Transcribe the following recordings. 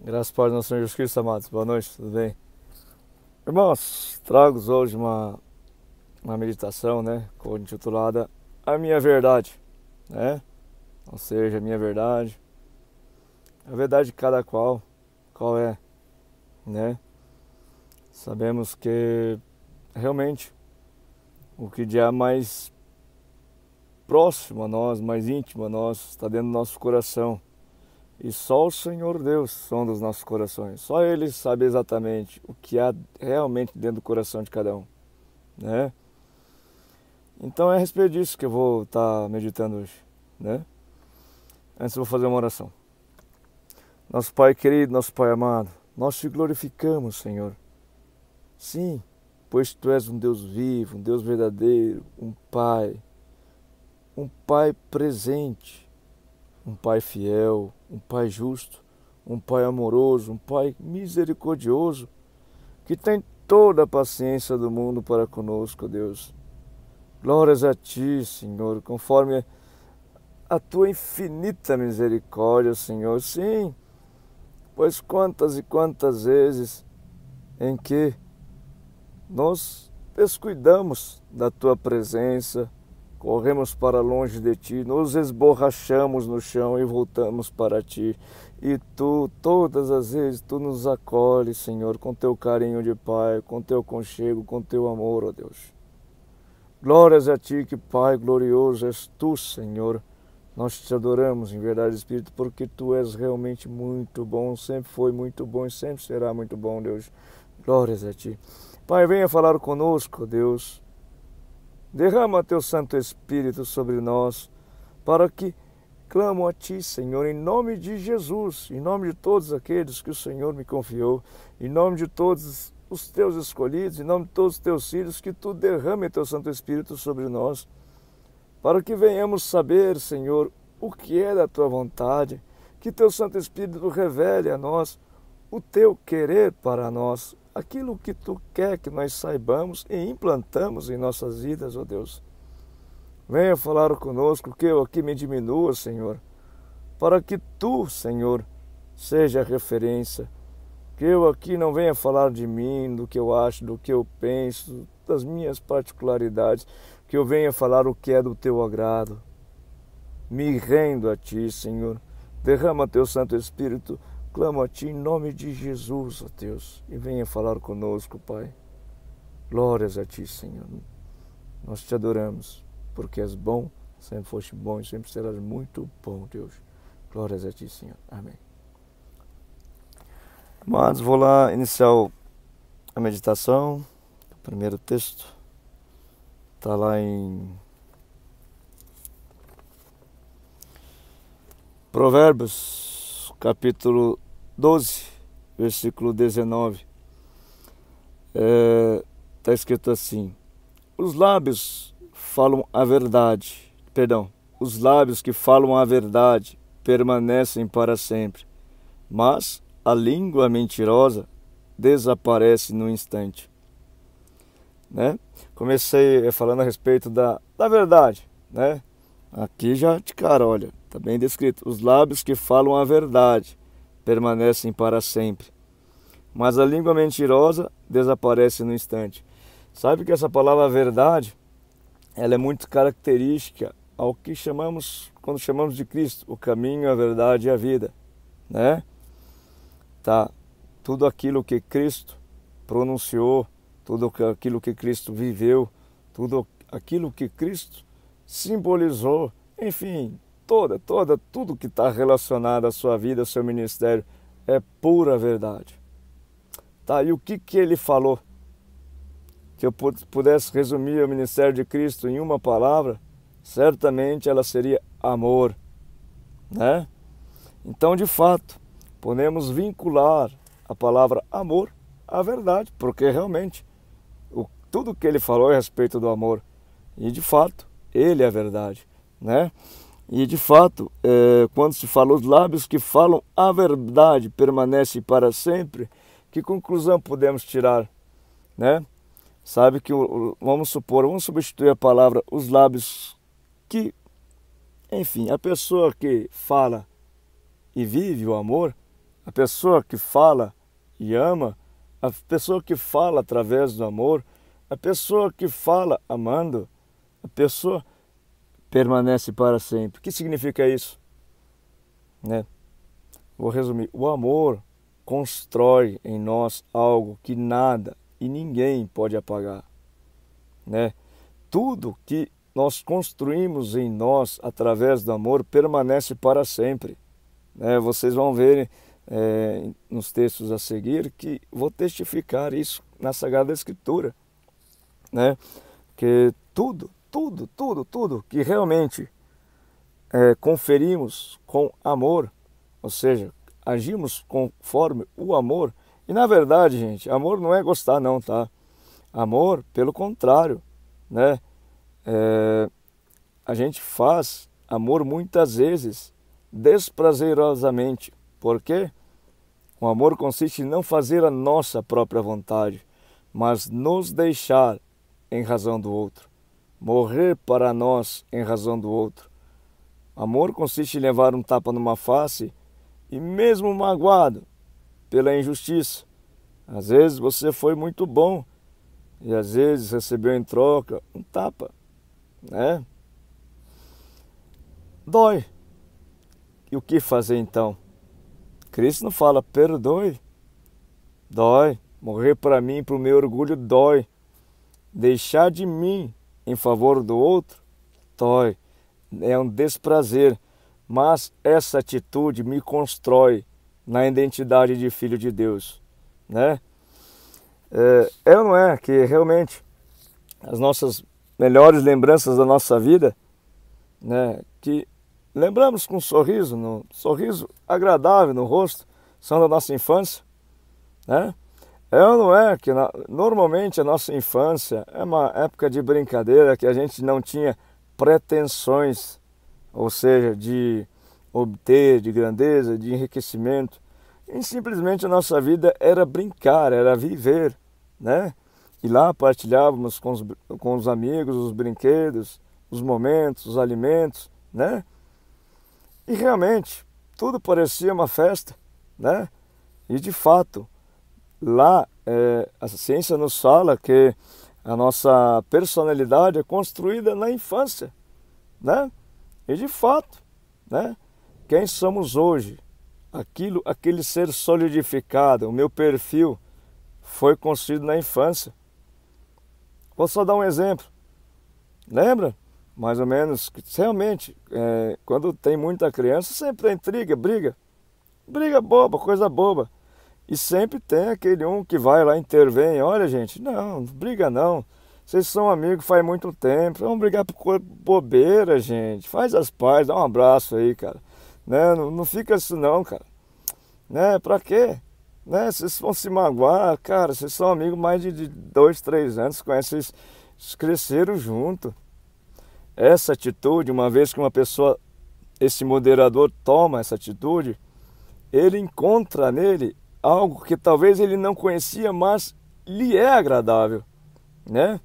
Graças ao Pai do nosso Senhor Jesus Cristo, amados. Boa noite, tudo bem? Irmãos, trago hoje uma meditação, né? Intitulada A Minha Verdade, né? Ou seja, a minha verdade. A verdade de cada qual é, né? Sabemos que realmente o que já é mais próximo a nós, mais íntimo a nós, está dentro do nosso coração. E só o Senhor Deus sonda os nossos corações. Só Ele sabe exatamente o que há realmente dentro do coração de cada um, né? Então é a respeito disso que eu vou estar meditando hoje, né? Antes eu vou fazer uma oração. Nosso Pai querido, nosso Pai amado, nós te glorificamos, Senhor. Sim, pois Tu és um Deus vivo, um Deus verdadeiro, um Pai presente, um Pai fiel, um Pai justo, um Pai amoroso, um Pai misericordioso, que tem toda a paciência do mundo para conosco, Deus. Glórias a Ti, Senhor, conforme a Tua infinita misericórdia, Senhor. Sim, pois quantas e quantas vezes em que nós descuidamos da Tua presença, corremos para longe de Ti, nos esborrachamos no chão e voltamos para Ti. E Tu, todas as vezes, Tu nos acolhes, Senhor, com Teu carinho de Pai, com Teu conchego, com Teu amor, ó Deus. Glórias a Ti, que Pai glorioso és Tu, Senhor. Nós Te adoramos em verdade, Espírito, porque Tu és realmente muito bom, sempre foi muito bom e sempre será muito bom, Deus. Glórias a Ti. Pai, venha falar conosco, Deus. Derrama Teu Santo Espírito sobre nós, para que clamo a Ti, Senhor, em nome de Jesus, em nome de todos aqueles que o Senhor me confiou, em nome de todos os Teus escolhidos, em nome de todos os Teus filhos, que Tu derrame Teu Santo Espírito sobre nós, para que venhamos saber, Senhor, o que é da Tua vontade, que Teu Santo Espírito revele a nós o Teu querer para nós, aquilo que Tu quer que nós saibamos e implantamos em nossas vidas, ó Deus. Venha falar conosco, que eu aqui me diminua, Senhor, para que Tu, Senhor, seja a referência, que eu aqui não venha falar de mim, do que eu acho, do que eu penso, das minhas particularidades, que eu venha falar o que é do Teu agrado. Me rendo a Ti, Senhor, derrama Teu Santo Espírito. Clamo a Ti em nome de Jesus, ó Deus, e venha falar conosco, Pai. Glórias a Ti, Senhor. Nós Te adoramos, porque és bom, sempre foste bom e sempre serás muito bom, Deus. Glórias a Ti, Senhor. Amém. Amados, vou lá iniciar a meditação. O primeiro texto está lá em Provérbios, capítulo 12, versículo 19, está escrito assim: os lábios que falam a verdade permanecem para sempre, mas a língua mentirosa desaparece no instante. Né? Comecei falando a respeito da verdade, né? Aqui já de cara, olha, está bem descrito: os lábios que falam a verdade permanecem para sempre, mas a língua mentirosa desaparece no instante. Sabe que essa palavra verdade, ela é muito característica ao que chamamos, quando chamamos de Cristo, o caminho, a verdade e a vida, né? Tá, tudo aquilo que Cristo pronunciou, tudo aquilo que Cristo viveu, tudo aquilo que Cristo simbolizou, enfim, tudo que está relacionado à sua vida, ao seu ministério, é pura verdade. Tá, e o que Ele falou? Que eu pudesse resumir o ministério de Cristo em uma palavra, certamente ela seria amor, né? Então, de fato, podemos vincular a palavra amor à verdade, porque realmente tudo que Ele falou é a respeito do amor, e de fato, Ele é a verdade, né? E de fato, quando se fala os lábios que falam a verdade permanecem para sempre, que conclusão podemos tirar, né? Sabe que, vamos substituir a palavra os lábios que, enfim, a pessoa que fala e vive o amor, A pessoa que fala e ama, a pessoa que fala através do amor, a pessoa que fala amando, a pessoa permanece para sempre. O que significa isso? Né? Vou resumir. O amor constrói em nós algo que nada e ninguém pode apagar. Né? Tudo que nós construímos em nós através do amor permanece para sempre. Né? Vocês vão ver nos textos a seguir que vou testificar isso na Sagrada Escritura. Né? Que tudo que realmente conferimos com amor, ou seja, agimos conforme o amor. E na verdade, gente, amor não é gostar não, tá? Amor, pelo contrário, né? A gente faz amor muitas vezes desprazerosamente. Por quê? O amor consiste em não fazer a nossa própria vontade, mas nos deixar em razão do outro, morrer para nós em razão do outro. Amor consiste em levar um tapa numa face e mesmo magoado pela injustiça. Às vezes você foi muito bom e às vezes recebeu em troca um tapa, né? Dói. E o que fazer então? Cristo não fala perdoe. Dói. Morrer para mim, para o meu orgulho, dói. Deixar de mim em favor do outro, dói. É um desprazer. Mas essa atitude me constrói na identidade de filho de Deus, né? Ou não é que realmente as nossas melhores lembranças da nossa vida, né, que lembramos com um sorriso agradável no rosto, são da nossa infância, né? Ou não é que normalmente a nossa infância é uma época de brincadeira, que a gente não tinha pretensões, ou seja, de obter, de grandeza, de enriquecimento. E simplesmente a nossa vida era brincar, era viver, né? E lá partilhávamos com os amigos os brinquedos, os momentos, os alimentos, né? E realmente tudo parecia uma festa, né? E de fato, lá a ciência nos fala que a nossa personalidade é construída na infância, né? E de fato, né? Quem somos hoje, aquele ser solidificado, o meu perfil foi construído na infância. Vou só dar um exemplo. Lembra? Mais ou menos, realmente, quando tem muita criança, sempre tem intriga, briga boba, coisa boba. E sempre tem aquele um que vai lá e intervém. Olha, gente, não briga não. Vocês são amigos faz muito tempo. Vamos brigar por bobeira, gente. Faz as pazes, dá um abraço aí, cara. Né? Não fica assim não, cara. Né? Pra quê? Né? Vocês vão se magoar, cara. Vocês são amigos mais de 2, 3 anos. Vocês cresceram junto. Essa atitude, uma vez que uma pessoa, esse moderador toma essa atitude, ele encontra nele algo que talvez ele não conhecia, mas lhe é agradável, né?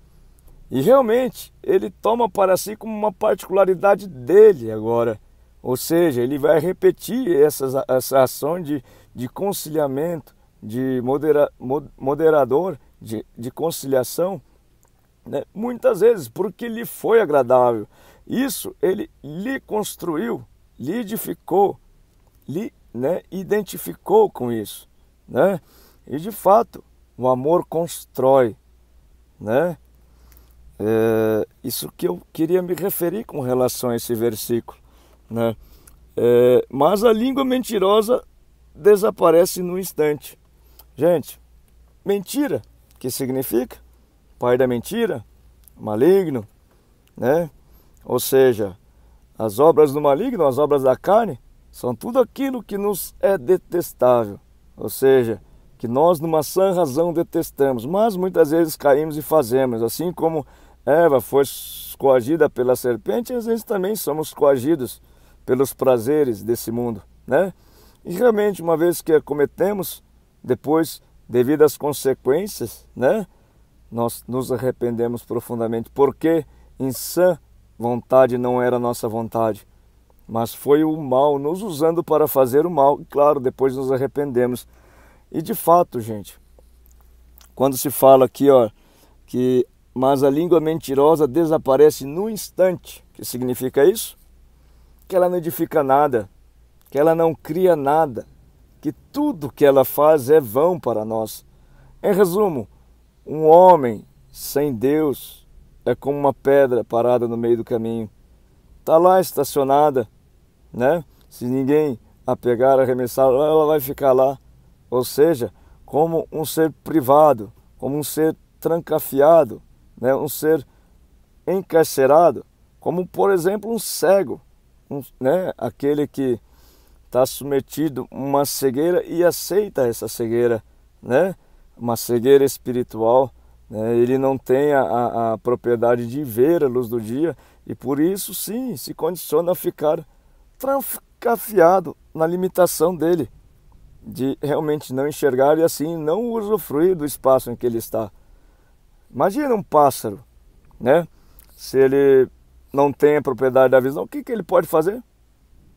E realmente ele toma para si como uma particularidade dele agora. Ou seja, ele vai repetir essa ação de conciliamento, de moderador, de conciliação, né? Muitas vezes porque lhe foi agradável. Isso ele lhe construiu, lhe edificou, lhe, né, identificou com isso, né? E de fato o amor constrói, né? Isso que eu queria me referir com relação a esse versículo, né? Mas a língua mentirosa desaparece no instante. Gente, mentira, que significa? Pai da mentira, maligno, né? Ou seja, as obras do maligno, as obras da carne, são tudo aquilo que nos é detestável. Ou seja, que nós numa sã razão detestamos, mas muitas vezes caímos e fazemos. Assim como Eva foi coagida pela serpente, às vezes também somos coagidos pelos prazeres desse mundo, né? E realmente, uma vez que a cometemos, depois, devido às consequências, né, nós nos arrependemos profundamente, porque em sã vontade não era a nossa vontade, mas foi o mal nos usando para fazer o mal. E claro, depois nos arrependemos. E de fato, gente, quando se fala aqui, ó, que mas a língua mentirosa desaparece no instante, o que significa isso? Que ela não edifica nada, que ela não cria nada, que tudo que ela faz é vão para nós. Em resumo, um homem sem Deus é como uma pedra parada no meio do caminho. Está lá estacionada, né? Se ninguém a pegar, arremessar, ela vai ficar lá. Ou seja, como um ser privado, como um ser trancafiado, né? Um ser encarcerado, como por exemplo um cego, né? Aquele que está submetido a uma cegueira e aceita essa cegueira, né? Uma cegueira espiritual, né? Ele não tem a propriedade de ver a luz do dia e por isso sim se condiciona a ficar trancafiado na limitação dele, de realmente não enxergar e assim não usufruir do espaço em que ele está. Imagina um pássaro, né? Se ele não tem a propriedade da visão, o que ele pode fazer?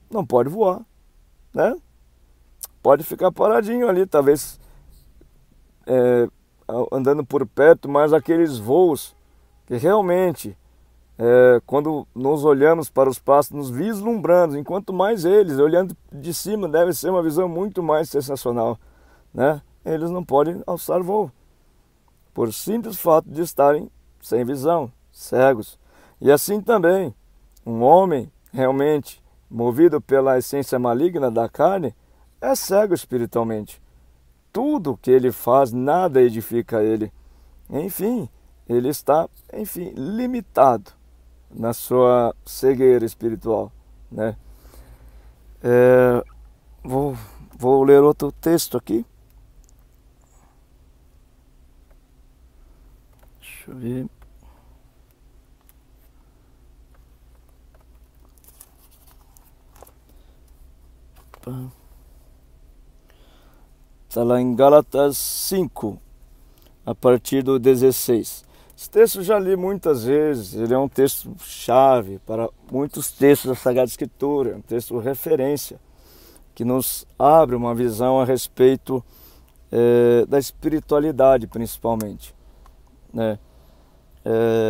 Não pode voar, né? Pode ficar paradinho ali, talvez andando por perto, mas aqueles voos que realmente, quando nos olhamos para os pássaros, nos vislumbrando, enquanto mais eles, olhando de cima, deve ser uma visão muito mais sensacional, né? Eles não podem alçar voo, por simples fato de estarem sem visão, cegos. E assim também, um homem realmente movido pela essência maligna da carne é cego espiritualmente. Tudo que ele faz, nada edifica ele. Enfim, ele está, limitado na sua cegueira espiritual, né? Vou ler outro texto aqui. Deixa eu ver. Está lá em Gálatas 5, a partir do 16. Esse texto eu já li muitas vezes, ele é um texto chave para muitos textos da Sagrada Escritura, é um texto referência, que nos abre uma visão a respeito da espiritualidade principalmente, né?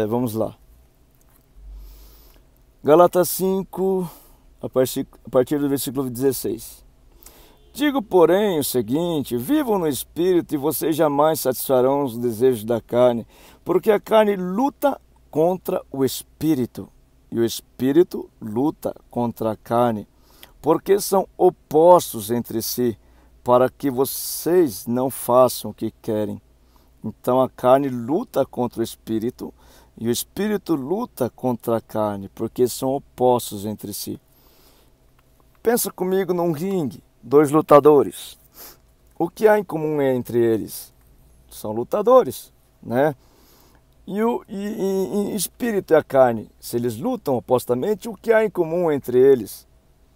Vamos lá. Gálatas 5, a partir do versículo 16. Digo, porém, o seguinte: vivam no Espírito e vocês jamais satisfarão os desejos da carne, porque a carne luta contra o Espírito e o Espírito luta contra a carne, porque são opostos entre si, para que vocês não façam o que querem. Então a carne luta contra o Espírito e o Espírito luta contra a carne, porque são opostos entre si. Pensa comigo num ringue. Dois lutadores. O que há em comum entre eles? São lutadores, né? E o espírito e a carne, se eles lutam opostamente, o que há em comum entre eles?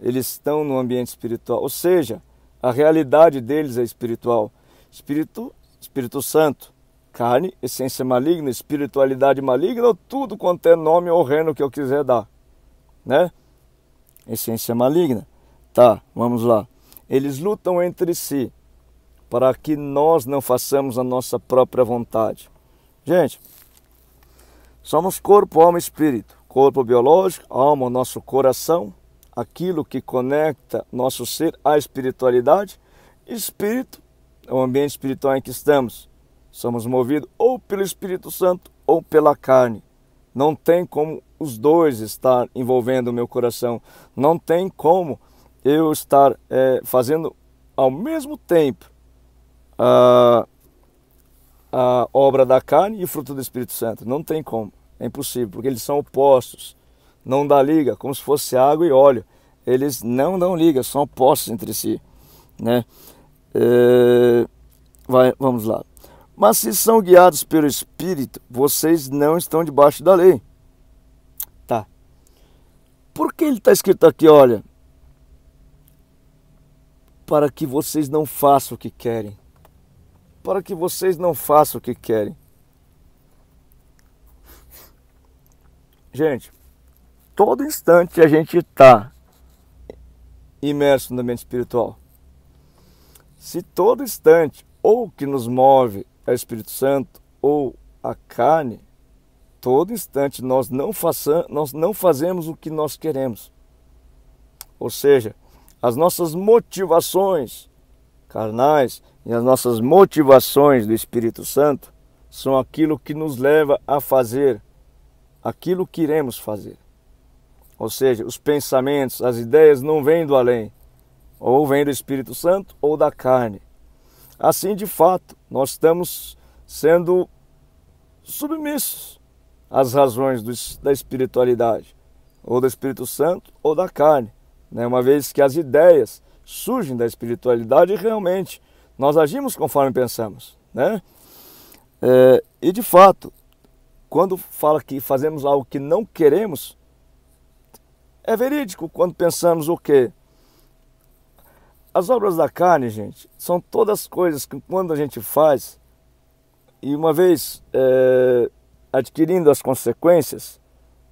Eles estão no ambiente espiritual, ou seja, a realidade deles é espiritual. Espírito Santo, carne, essência maligna, espiritualidade maligna, ou tudo quanto é nome ou reino que eu quiser dar, né? Essência maligna. Tá, vamos lá. Eles lutam entre si para que nós não façamos a nossa própria vontade. Gente, somos corpo, alma e espírito. Corpo biológico, alma, nosso coração, aquilo que conecta nosso ser à espiritualidade. Espírito é o ambiente espiritual em que estamos. Somos movidos ou pelo Espírito Santo ou pela carne. Não tem como os dois estar envolvendo o meu coração. Não tem como eu estar fazendo ao mesmo tempo a obra da carne e o fruto do Espírito Santo. Não tem como, é impossível, porque eles são opostos. Não dá liga, como se fosse água e óleo. Eles não dão liga, são opostos entre si, né? Vamos lá. Mas se são guiados pelo Espírito, vocês não estão debaixo da lei. Tá. Por que ele está escrito aqui, olha? Para que vocês não façam o que querem. Para que vocês não façam o que querem. Gente, todo instante a gente está imerso no ambiente espiritual. Se todo instante ou o que nos move é o Espírito Santo ou a carne, todo instante nós não fazemos o que nós queremos. Ou seja, as nossas motivações carnais e as nossas motivações do Espírito Santo são aquilo que nos leva a fazer aquilo que iremos fazer. Ou seja, os pensamentos, as ideias não vêm do além, ou vêm do Espírito Santo ou da carne. Assim, de fato, nós estamos sendo submissos às razões da espiritualidade, ou do Espírito Santo ou da carne, né? Uma vez que as ideias surgem da espiritualidade e realmente nós agimos conforme pensamos, né? E de fato, quando fala que fazemos algo que não queremos, é verídico quando pensamos o quê? As obras da carne, gente, são todas coisas que quando a gente faz, e uma vez adquirindo as consequências,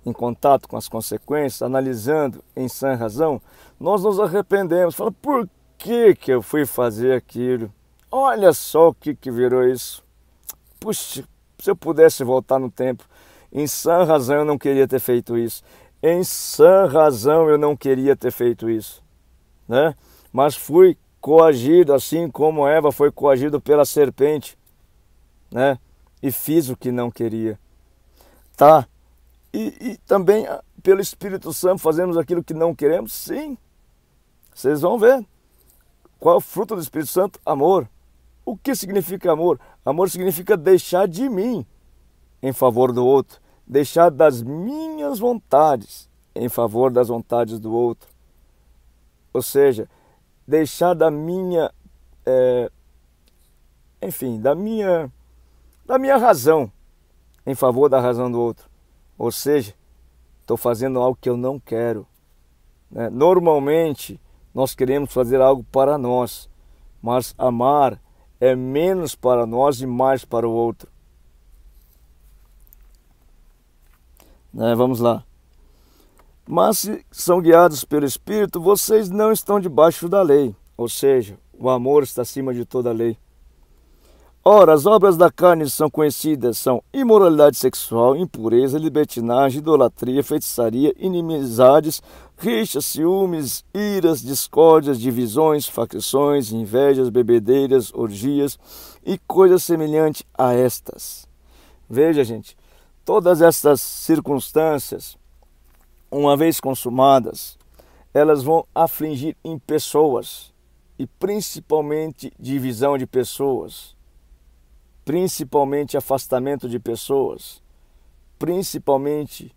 em contato com as consequências, analisando em sã razão, nós nos arrependemos. Falamos, por que eu fui fazer aquilo? Olha só o que virou isso. Puxa, se eu pudesse voltar no tempo, em sã razão eu não queria ter feito isso. Em sã razão eu não queria ter feito isso, né? Mas fui coagido, assim como Eva foi coagida pela serpente, né? E fiz o que não queria. Tá? E também pelo Espírito Santo fazemos aquilo que não queremos? Sim. Vocês vão ver. Qual é o fruto do Espírito Santo? Amor. O que significa amor? Amor significa deixar de mim em favor do outro. Deixar das minhas vontades em favor das vontades do outro. Ou seja, deixar da minha, da minha razão em favor da razão do outro. Ou seja, estou fazendo algo que eu não quero, né? Normalmente, nós queremos fazer algo para nós, mas amar é menos para nós e mais para o outro. Vamos lá. Mas se são guiados pelo Espírito, vocês não estão debaixo da lei. Ou seja, o amor está acima de toda a lei. Ora, as obras da carne são conhecidas, são imoralidade sexual, impureza, libertinagem, idolatria, feitiçaria, inimizades, rixas, ciúmes, iras, discórdias, divisões, facções, invejas, bebedeiras, orgias e coisas semelhantes a estas. Veja, gente, todas estas circunstâncias, uma vez consumadas, elas vão afligir em pessoas, e principalmente divisão de pessoas, principalmente afastamento de pessoas, principalmente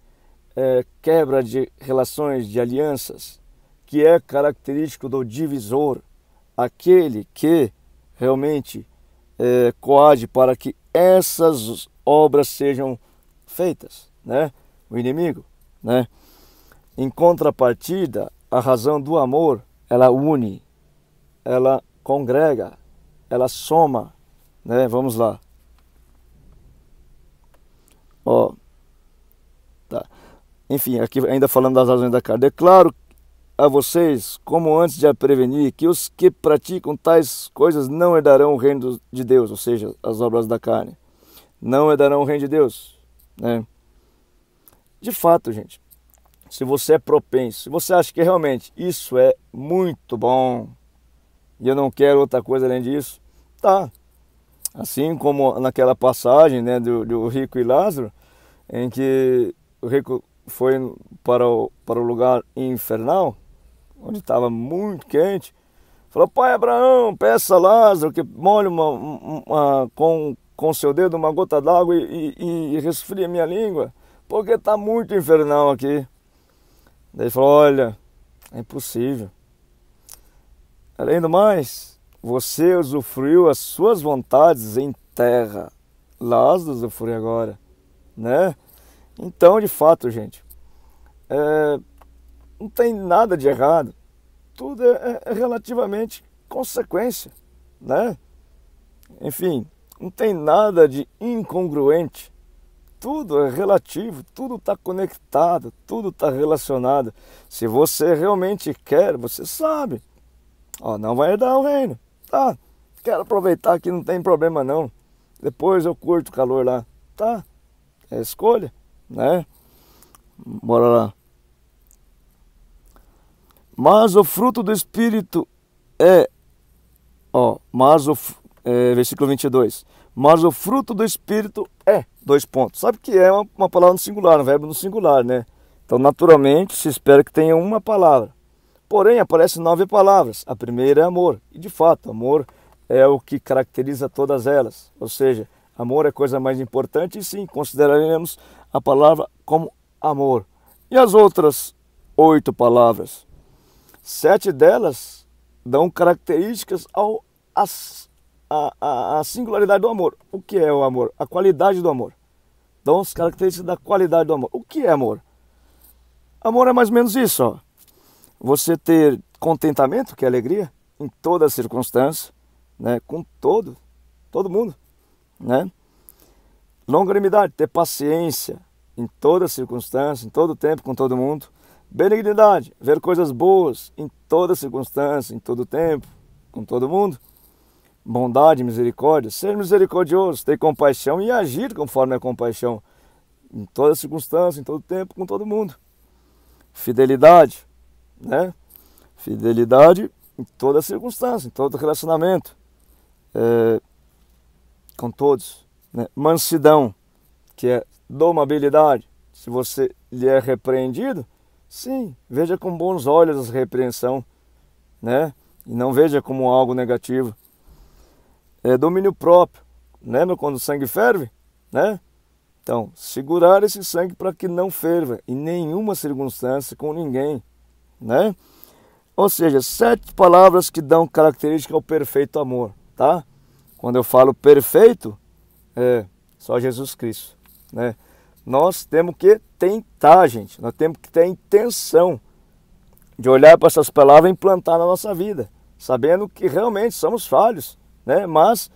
quebra de relações, de alianças, que é característico do divisor, aquele que realmente coage para que essas obras sejam feitas, né? O inimigo, né? Em contrapartida, a razão do amor, ela une, ela congrega, ela soma, né? Vamos lá. Tá. Enfim, aqui ainda falando das razões da carne. Declaro a vocês, como antes de a prevenir, que os que praticam tais coisas não herdarão o reino de Deus, ou seja, as obras da carne. Não herdarão o reino de Deus, né? De fato, gente, se você é propenso, se você acha que realmente isso é muito bom e eu não quero outra coisa além disso, tá. Assim como naquela passagem, né, do rico e Lázaro, em que o rico foi para o lugar infernal, onde estava muito quente, falou, pai Abraão, peça a Lázaro que molhe com seu dedo uma gota d'água e resfrie a minha língua, porque está muito infernal aqui. Daí ele falou, olha, é impossível. Além do mais, você usufruiu as suas vontades em terra. Lázaro usufrui agora, né? Então, de fato, gente, não tem nada de errado. Tudo é relativamente consequência, né? Enfim, não tem nada de incongruente tudo é relativo, tudo está conectado, tudo está relacionado. Se você realmente quer, você sabe. Ó, não vai herdar o reino. Tá, quero aproveitar que não tem problema não. Depois eu curto o calor lá. Tá, é escolha, né? Bora lá. Mas o fruto do Espírito é, versículo 22. Mas o fruto do Espírito é, dois pontos. Sabe que é uma palavra no singular, um verbo no singular, né? Então, naturalmente, se espera que tenha uma palavra. Porém, aparecem 9 palavras. A primeira é amor. E, de fato, amor é o que caracteriza todas elas. Ou seja, amor é a coisa mais importante e, sim, consideraremos a palavra como amor. E as outras 8 palavras? 7 delas dão características à singularidade do amor. O que é o amor? A qualidade do amor. Dão as características da qualidade do amor. O que é amor? Amor é mais ou menos isso, ó. Você ter contentamento, que é alegria, em toda a circunstância, né? Com todo mundo, né? Longanimidade, ter paciência em toda circunstância, em todo tempo, com todo mundo. Benignidade, ver coisas boas em toda circunstância, em todo tempo, com todo mundo. Bondade, misericórdia, ser misericordioso, ter compaixão e agir conforme a compaixão, em toda circunstância, em todo tempo, com todo mundo. Fidelidade, né? Fidelidade em toda circunstância, em todo relacionamento, com todos, né? Mansidão, que é domabilidade. Se você lhe é repreendido, sim, veja com bons olhos a repreensão, né? E não veja como algo negativo. Domínio próprio. Lembra quando o sangue ferve, né? Então, segurar esse sangue para que não ferva em nenhuma circunstância com ninguém, né? Ou seja, 7 palavras que dão característica ao perfeito amor, tá? Quando eu falo perfeito, é só Jesus Cristo, né? Nós temos que tentar, gente. Nós temos que ter a intenção de olhar para essas palavras e implantar na nossa vida, sabendo que realmente somos falhos, né? Mas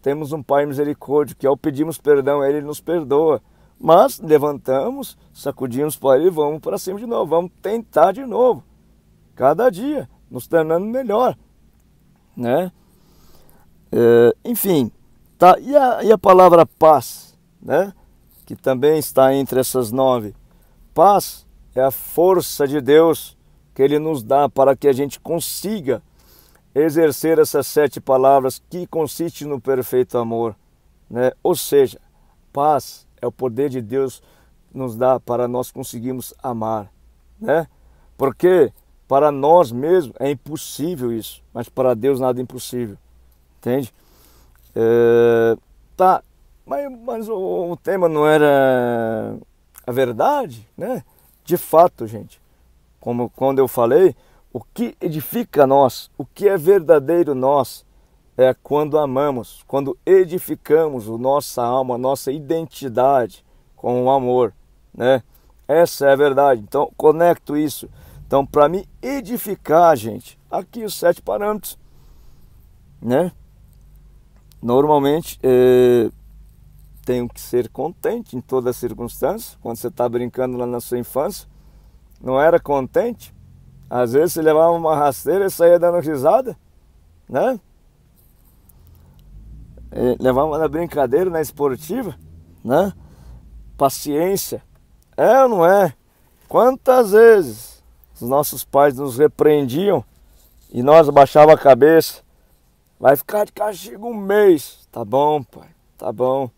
temos um Pai misericórdia, que ao pedirmos perdão, Ele nos perdoa. Mas levantamos, sacudimos para Ele e vamos para cima de novo. Vamos tentar de novo, cada dia, nos tornando melhor, né? Enfim, tá? E a palavra paz, né? Que também está entre essas 9. Paz é a força de Deus que Ele nos dá para que a gente consiga exercer essas 7 palavras que consistem no perfeito amor, né? Ou seja, paz é o poder de Deus nos dá para nós conseguirmos amar, né? Porque para nós mesmos é impossível isso, mas para Deus nada é impossível, entende? Tá, mas o tema não era a verdade, né? De fato, gente, como quando eu falei, o que edifica nós, o que é verdadeiro nós, é quando amamos, quando edificamos a nossa alma, a nossa identidade com o amor, né? Essa é a verdade. Então, conecto isso. Então, para me edificar, gente, aqui os 7 parâmetros, né? Normalmente, tenho que ser contente em toda circunstância. Quando você está brincando lá na sua infância, não era contente? Às vezes você levava uma rasteira e saía dando risada, né? Levava na brincadeira, na esportiva, né? Paciência. É ou não é? Quantas vezes os nossos pais nos repreendiam e nós abaixava a cabeça? Vai ficar de castigo um mês. Tá bom, pai, tá bom.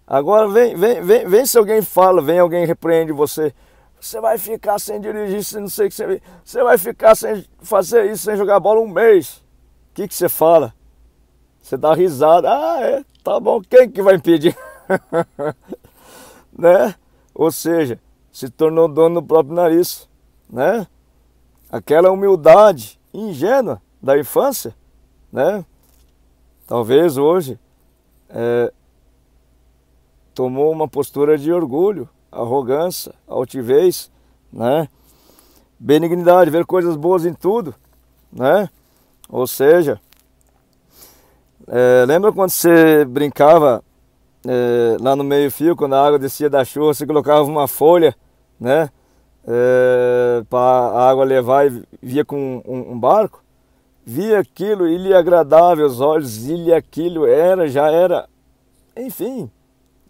Agora vem se alguém fala, vem alguém repreende você. Você vai ficar sem dirigir, você não sei o que você vai ficar sem fazer isso, sem jogar bola um mês. O que você fala? Você dá risada. Tá bom, quem que vai impedir? Né? Ou seja, se tornou dono do próprio nariz, né? Aquela humildade ingênua da infância, né? Talvez hoje tomou uma postura de orgulho, arrogância, altivez, né? Benignidade, ver coisas boas em tudo, né? Ou seja, lembra quando você brincava lá no meio-fio, quando a água descia da chuva, você colocava uma folha, né? Para a água levar e via com um barco, via aquilo e lhe agradava aos olhos, e aquilo já era, enfim,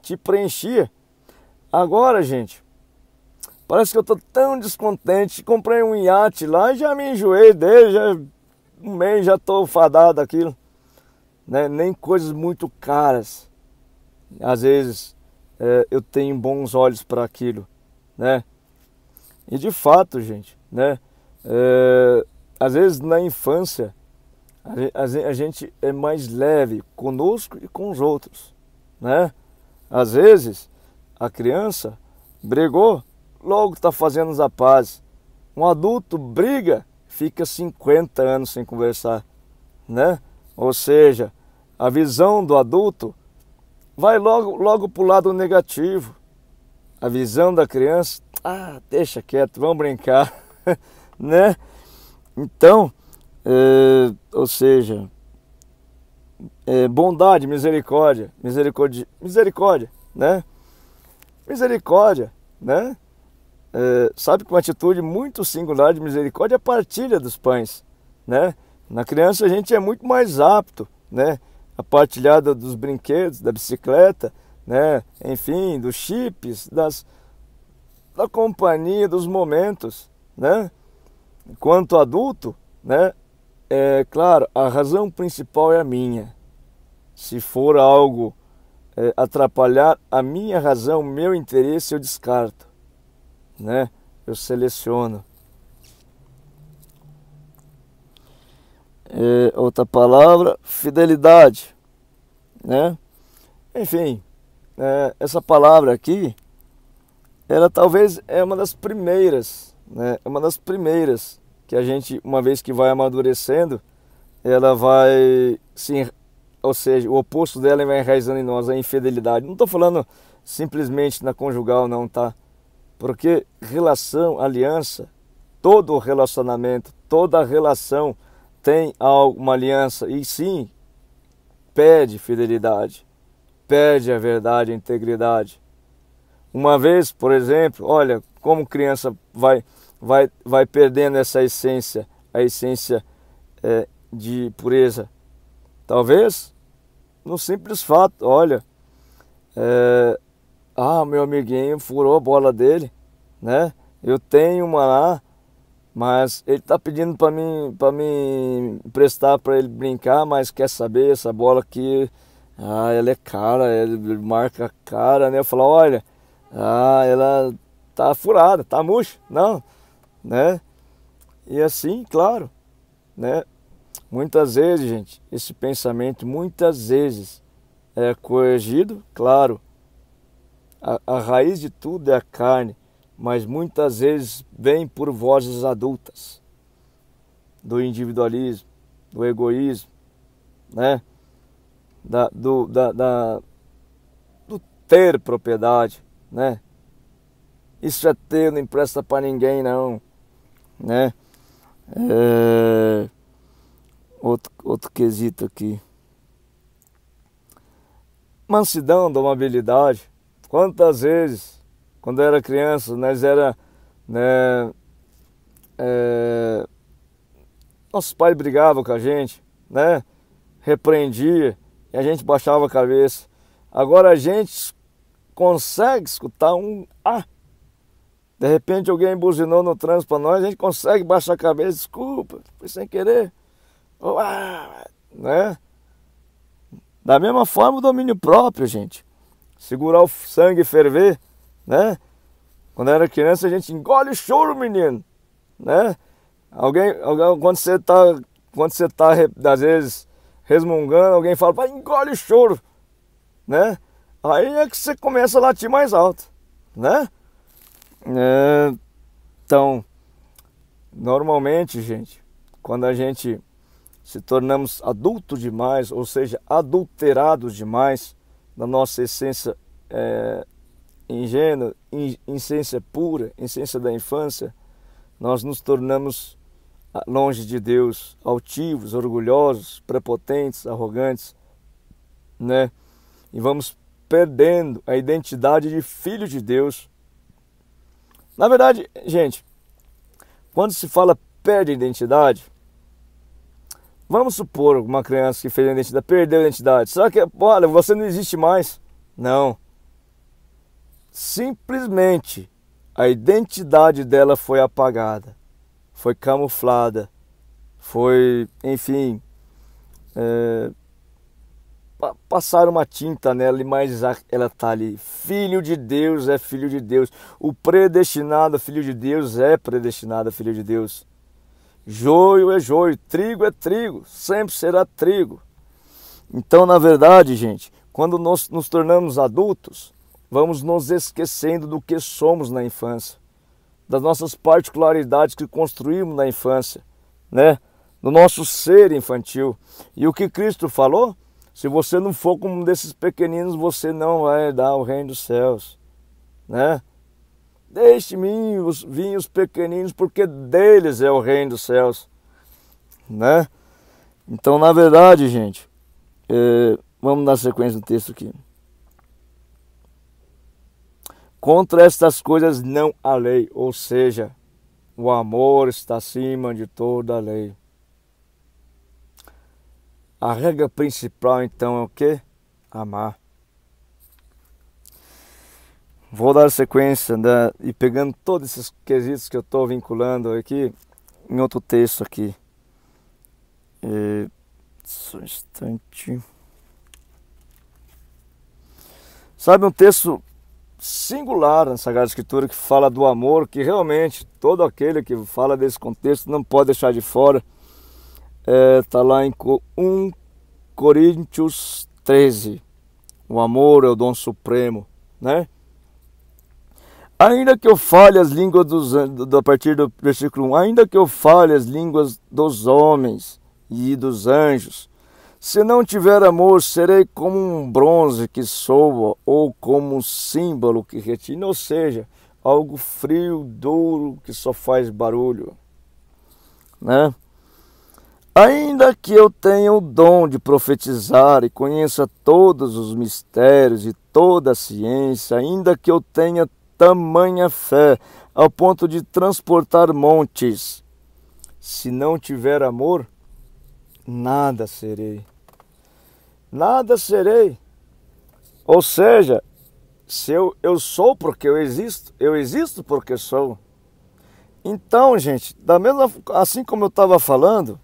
te preenchia. Agora, gente, parece que eu tô tão descontente, comprei um iate lá e já me enjoei dele, já um mês já tô fadado daquilo, né? Nem coisas muito caras, às vezes eu tenho bons olhos para aquilo, né? E de fato, gente, né? Às vezes na infância a gente é mais leve conosco e com os outros, né? Às vezes a criança brigou, logo está fazendo as pazes. Um adulto briga, fica 50 anos sem conversar, né? Ou seja, a visão do adulto vai logo para o lado negativo. A visão da criança, deixa quieto, vamos brincar, né? Então, ou seja, bondade, misericórdia, né? Misericórdia, né? Sabe que uma atitude muito singular de misericórdia é a partilha dos pães, né? Na criança a gente é muito mais apto, né? A partilhar dos brinquedos, da bicicleta, né? Enfim, dos chips, da companhia, dos momentos, né? Quanto adulto, né? Claro, a razão principal é a minha. Se for algo atrapalhar a minha razão, o meu interesse, eu descarto, né? Eu seleciono. Outra palavra, fidelidade, né? Enfim, essa palavra aqui, ela talvez é uma das primeiras, né? É uma das primeiras que a gente, uma vez que vai amadurecendo, ela vai ou seja, o oposto dela vai enraizando em nós, a infidelidade. Não estou falando simplesmente na conjugal, não, tá? Porque relação, aliança, todo relacionamento, toda relação tem uma aliança e sim, pede fidelidade, pede a verdade, a integridade. Uma vez, por exemplo, olha como criança vai perdendo essa essência, a essência de pureza. Talvez no simples fato, olha, meu amiguinho furou a bola dele, né? Eu tenho uma lá, mas ele tá pedindo para mim emprestar para ele brincar, mas quer saber, essa bola aqui, ela é cara, ele marca cara, né? Eu falo, olha, ela tá furada, tá murcha, não, né? E assim, claro, né? Muitas vezes, gente, esse pensamento muitas vezes é coercido, claro. A raiz de tudo é a carne, mas muitas vezes vem por vozes adultas, do individualismo, do egoísmo, né? Do ter propriedade, né? Isso é teu, não empresta para ninguém não, né? Outro quesito aqui. Mansidão, domabilidade. Quantas vezes, quando eu era criança, nós era, né, nossos pais brigavam com a gente, né? Repreendia e a gente baixava a cabeça. Agora a gente consegue escutar de repente alguém buzinou no trânsito para nós, a gente consegue baixar a cabeça, desculpa, foi sem querer. Né? Da mesma forma o domínio próprio, gente. Segurar o sangue e ferver, né? Quando eu era criança a gente engole o choro, menino, né? Quando você tá às vezes resmungando, alguém fala, vai, engole o choro, né? Aí é que você começa a latir mais alto, né? Então, normalmente, gente, quando a gente se tornamos adultos demais, ou seja, adulterados demais da nossa essência ingênua, essência pura, essência da infância, nós nos tornamos longe de Deus, altivos, orgulhosos, prepotentes, arrogantes, né? E vamos perdendo a identidade de filho de Deus. Na verdade, gente, quando se fala perde a identidade, vamos supor uma criança que fez a identidade, perdeu a identidade. Será que, olha, você não existe mais? Não. Simplesmente a identidade dela foi apagada, foi camuflada, foi, enfim, passaram uma tinta nela, mas ela está ali. Filho de Deus é filho de Deus. O predestinado filho de Deus é predestinado filho de Deus. Joio é joio, trigo é trigo, sempre será trigo. Então, na verdade, gente, quando nós nos tornamos adultos, vamos nos esquecendo do que somos na infância, das nossas particularidades que construímos na infância, né? Do nosso ser infantil. E o que Cristo falou? Se você não for como um desses pequeninos, você não vai herdar o reino dos céus, né? Deixe-me vir os pequeninos, porque deles é o reino dos céus, né? Então, na verdade, gente, vamos dar sequência no texto aqui. Contra estas coisas não há lei, ou seja, o amor está acima de toda a lei. A regra principal, então, é o quê? Amar. Vou dar sequência, né, e pegando todos esses quesitos que eu estou vinculando aqui, em outro texto aqui. Só um instante. Sabe, um texto singular na Sagrada Escritura que fala do amor, que realmente todo aquele que fala desse contexto não pode deixar de fora. Está lá em 1 Coríntios 13. O amor é o dom supremo, né? Ainda que eu fale as línguas a partir do versículo 1, ainda que eu fale as línguas dos homens e dos anjos, se não tiver amor, serei como um bronze que soa ou como um símbolo que retina, ou seja, algo frio, duro, que só faz barulho, né? Ainda que eu tenha o dom de profetizar e conheça todos os mistérios e toda a ciência, ainda que eu tenha tamanha fé ao ponto de transportar montes, se não tiver amor, nada serei. Nada serei. Ou seja, se eu sou porque eu existo porque sou. Então, gente, assim como eu estava falando,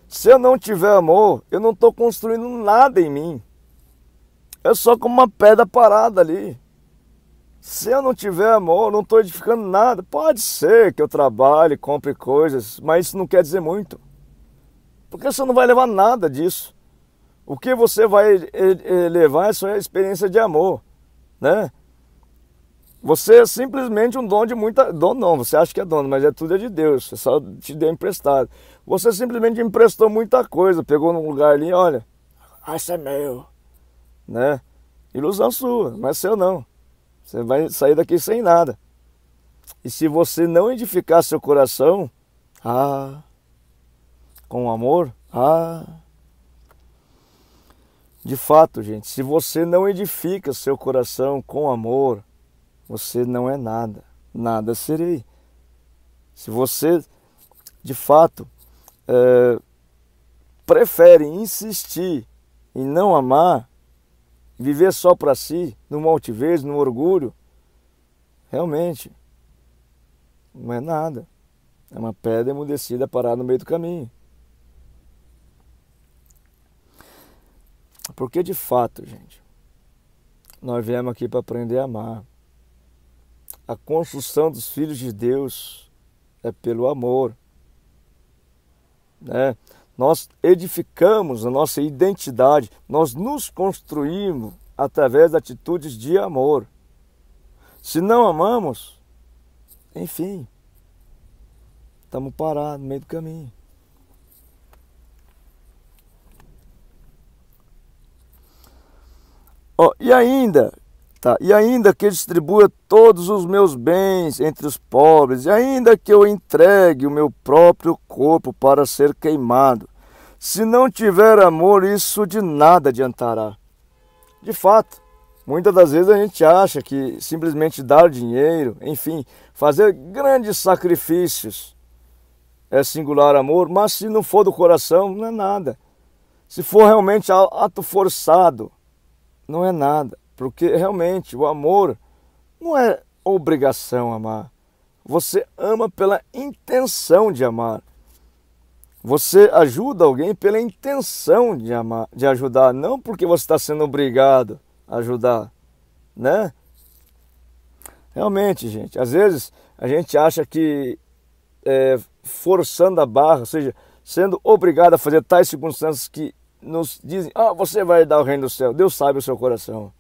se eu não tiver amor, eu não estou construindo nada em mim. Eu sou como uma pedra parada ali. Se eu não tiver amor, não estou edificando nada. Pode ser que eu trabalhe, compre coisas, mas isso não quer dizer muito. Porque você não vai levar nada disso. O que você vai levar é só a experiência de amor, né? Você é simplesmente um dom de muita... Dom não, você acha que é dono, mas tudo é de Deus. Você só te deu emprestado. Você simplesmente emprestou muita coisa, pegou num lugar ali, olha, isso é meu, né? Ilusão sua, não é seu não. Você vai sair daqui sem nada. E se você não edificar seu coração, com amor, de fato, gente, se você não edifica seu coração com amor, você não é nada, nada serei. Se você, de fato, prefere insistir em não amar, viver só para si, numa altivez, no orgulho, realmente não é nada. É uma pedra emudecida parada no meio do caminho. Porque de fato, gente, nós viemos aqui para aprender a amar. A construção dos filhos de Deus é pelo amor, né? Nós edificamos a nossa identidade, nós nos construímos através de atitudes de amor. Se não amamos, enfim, estamos parados no meio do caminho. E ainda que eu distribua todos os meus bens entre os pobres, e ainda que eu entregue o meu próprio corpo para ser queimado, se não tiver amor, isso de nada adiantará. De fato, Muitas das vezes a gente acha que simplesmente dar dinheiro, enfim, fazer grandes sacrifícios é singular amor, mas se não for do coração, não é nada. Se for realmente ato forçado, não é nada. Porque realmente o amor não é obrigação amar. Você ama pela intenção de amar. Você ajuda alguém pela intenção de amar, de ajudar, não porque você está sendo obrigado a ajudar, né? Realmente, gente, às vezes a gente acha que forçando a barra, ou seja, sendo obrigado a fazer tais circunstâncias que nos dizem, você vai dar o reino do céu. Deus sabe o seu coração.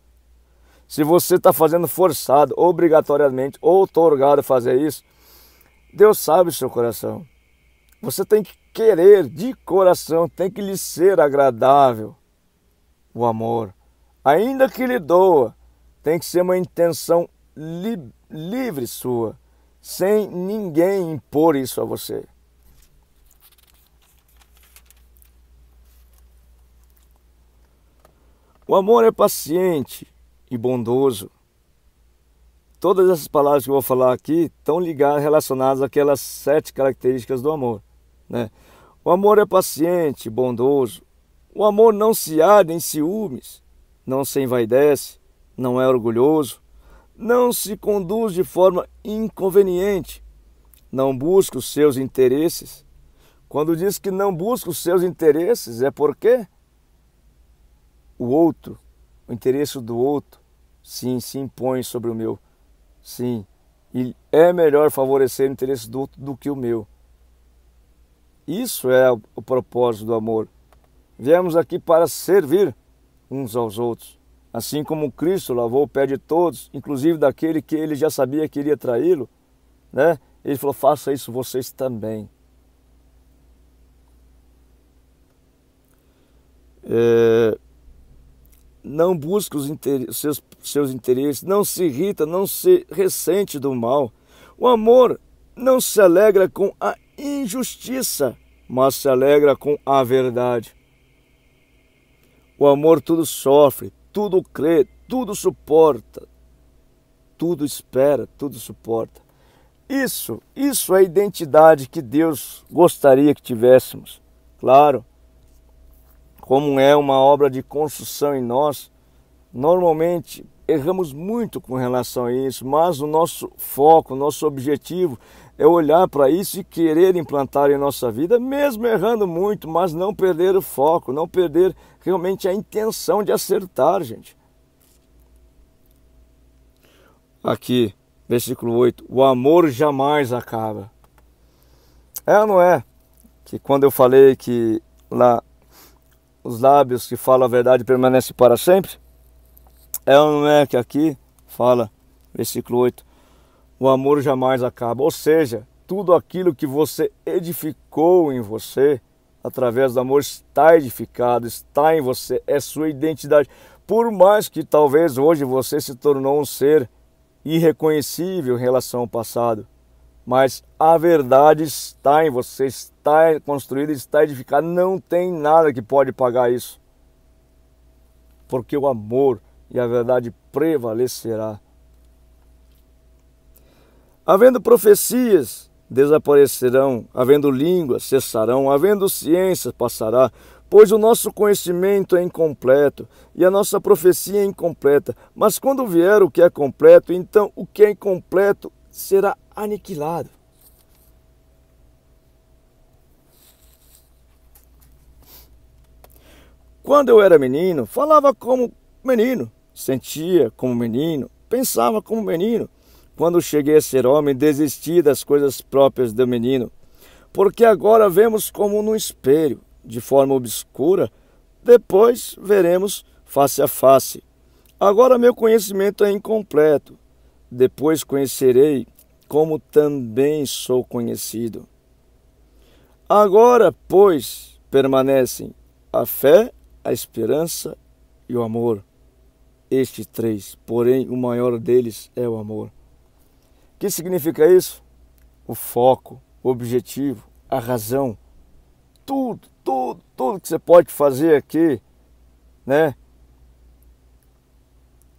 Se você está fazendo forçado, obrigatoriamente, ou otorgado a fazer isso, Deus sabe o seu coração. Você tem que querer de coração, tem que lhe ser agradável o amor. Ainda que lhe doa, tem que ser uma intenção livre sua, sem ninguém impor isso a você. O amor é paciente e bondoso. Todas essas palavras que eu vou falar aqui estão ligadas, relacionadas àquelas 7 características do amor, né? O amor é paciente, bondoso. O amor não se arde em ciúmes, não se envaidece, não é orgulhoso, não se conduz de forma inconveniente, não busca os seus interesses. Quando diz que não busca os seus interesses, é porque o outro, o interesse do outro, sim, se impõe sobre o meu. Sim, e é melhor favorecer o interesse do outro do que o meu. Isso é o propósito do amor. Viemos aqui para servir uns aos outros. Assim como Cristo lavou o pé de todos, inclusive daquele que ele já sabia que iria traí-lo, né? Ele falou, faça isso vocês também. Não busca os seus interesses, não se irrita, não se ressente do mal. O amor não se alegra com a injustiça, mas se alegra com a verdade. O amor tudo sofre, tudo crê, tudo suporta, tudo espera, tudo suporta. Isso é a identidade que Deus gostaria que tivéssemos. Claro, como é uma obra de construção em nós, normalmente erramos muito com relação a isso, mas o nosso foco, o nosso objetivo é olhar para isso e querer implantar em nossa vida, mesmo errando muito, mas não perder o foco, não perder realmente a intenção de acertar, gente. Aqui, versículo 8, o amor jamais acaba. É ou não é? Que quando eu falei que lá os lábios que falam a verdade permanecem para sempre? É ou não é que aqui fala, versículo 8, o amor jamais acaba. Ou seja, tudo aquilo que você edificou em você, através do amor, está edificado, está em você, é sua identidade. Por mais que talvez hoje você se tornou um ser irreconhecível em relação ao passado, mas a verdade está em você, está construída, está edificada, não tem nada que pode pagar isso. Porque o amor e a verdade prevalecerá. Havendo profecias, desaparecerão, havendo línguas, cessarão, havendo ciência, passará, pois o nosso conhecimento é incompleto e a nossa profecia é incompleta. Mas quando vier o que é completo, então o que é incompleto será aniquilado. Quando eu era menino, falava como menino, sentia como menino, pensava como menino. Quando cheguei a ser homem, desisti das coisas próprias do menino, porque agora vemos como num espelho, de forma obscura, depois veremos face a face. Agora meu conhecimento é incompleto, depois conhecerei como também sou conhecido. Agora, pois, permanecem a fé, a esperança e o amor. Estes 3, porém o maior deles é o amor. O que significa isso? O foco, o objetivo, a razão. Tudo que você pode fazer aqui, né?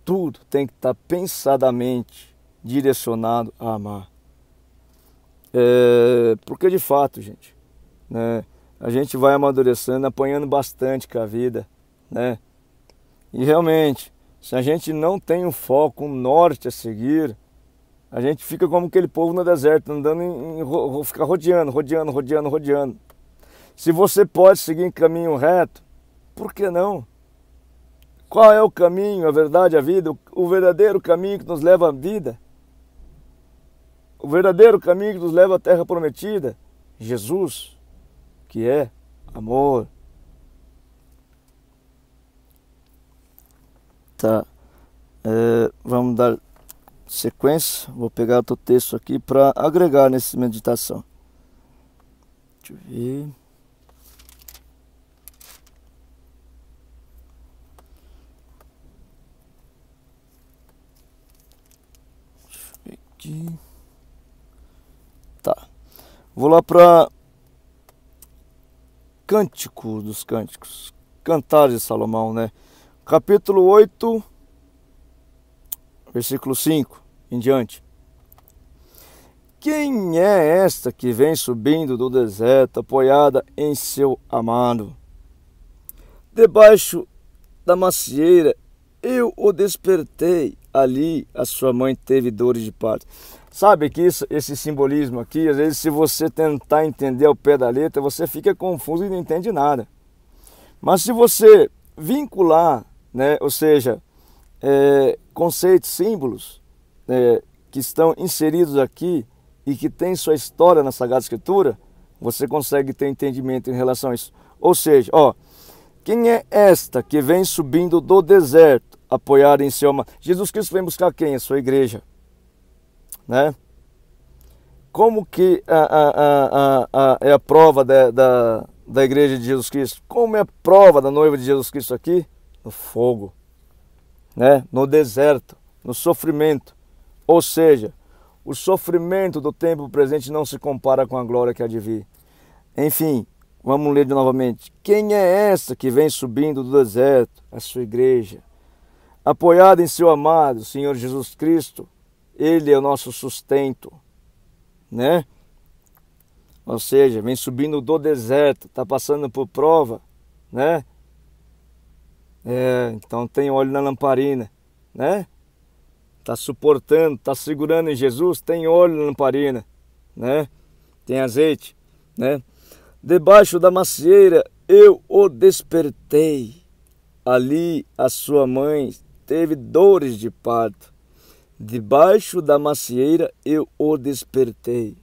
tudo tem que estar pensadamente direcionado a amar. Porque de fato, gente, né, a gente vai amadurecendo, apanhando bastante com a vida, né? E realmente, se a gente não tem um foco, um norte a seguir, a gente fica como aquele povo no deserto, andando, fica rodeando. Se você pode seguir em caminho reto, por que não? Qual é o caminho, a verdade, a vida? O verdadeiro caminho que nos leva à vida? O verdadeiro caminho que nos leva à terra prometida? Jesus, que é amor. Tá, vamos dar sequência. Vou pegar outro texto aqui para agregar nessa meditação. Deixa eu ver. Aqui. Tá. Vou lá para Cântico dos Cânticos, Cantares de Salomão, né? Capítulo 8, versículo 5 em diante. Quem é esta que vem subindo do deserto, apoiada em seu amado? Debaixo da macieira eu o despertei, ali a sua mãe teve dores de parto. Sabe que esse simbolismo aqui, às vezes se você tentar entender ao pé da letra, você fica confuso e não entende nada. Mas se você vincular, né, ou seja, conceitos, símbolos que estão inseridos aqui e que têm sua história na Sagrada Escritura, você consegue ter entendimento em relação a isso. Ou seja, ó, quem é esta que vem subindo do deserto, apoiada em seu amado? Jesus Cristo vem buscar quem? A sua igreja, né? Como que é a prova da igreja de Jesus Cristo? Como é a prova da noiva de Jesus Cristo aqui? No fogo, né? No deserto, no sofrimento. Ou seja, o sofrimento do tempo presente não se compara com a glória que há de vir. Enfim, vamos ler de novamente. Quem é essa que vem subindo do deserto? A sua igreja. Apoiada em seu amado, Senhor Jesus Cristo. Ele é o nosso sustento, né? Ou seja, vem subindo do deserto, está passando por prova, né? Então tem óleo na lamparina, né? Está suportando, está segurando em Jesus, tem óleo na lamparina, né? Tem azeite, né? Debaixo da macieira eu o despertei, ali a sua mãe teve dores de parto. Debaixo da macieira eu o despertei,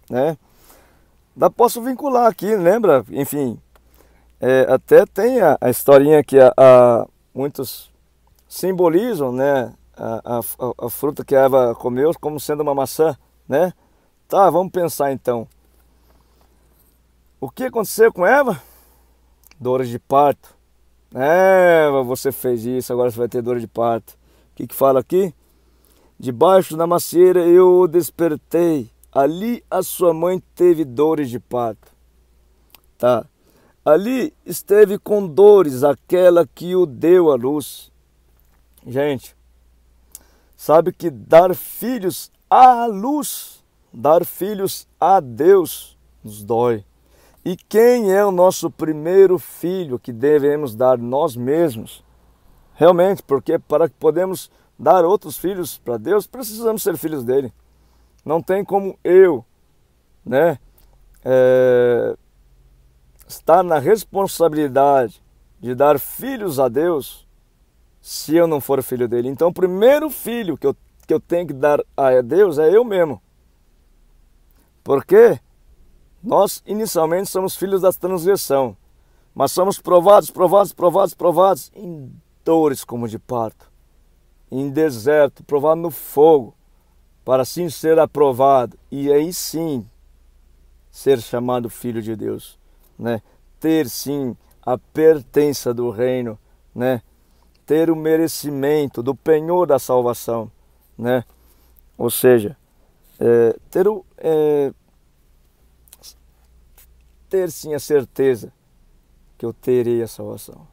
né? Posso vincular aqui, lembra? Enfim, até tem a historinha que muitos simbolizam, né? A fruta que a Eva comeu como sendo uma maçã, né? Tá, vamos pensar então. O que aconteceu com Eva? Dores de parto. Eva, você fez isso, agora você vai ter dor de parto. O que fala aqui? Debaixo da macieira eu o despertei, ali a sua mãe teve dores de parto. Tá. Ali esteve com dores aquela que o deu à luz. Gente, sabe que dar filhos à luz, dar filhos a Deus nos dói. E quem é o nosso primeiro filho que devemos dar? Nós mesmos. Realmente, porque para que podemos dar outros filhos para Deus, precisamos ser filhos dele. Não tem como eu, né, estar na responsabilidade de dar filhos a Deus se eu não for filho dele. Então o primeiro filho que eu tenho que dar a Deus é eu mesmo. Porque nós inicialmente somos filhos da transgressão, mas somos provados em dores como de parto, em deserto, provado no fogo, para assim ser aprovado e aí sim ser chamado filho de Deus, né? Ter sim a pertença do reino, né? Ter o merecimento do penhor da salvação, né? Ou seja, ter sim a certeza que eu terei a salvação,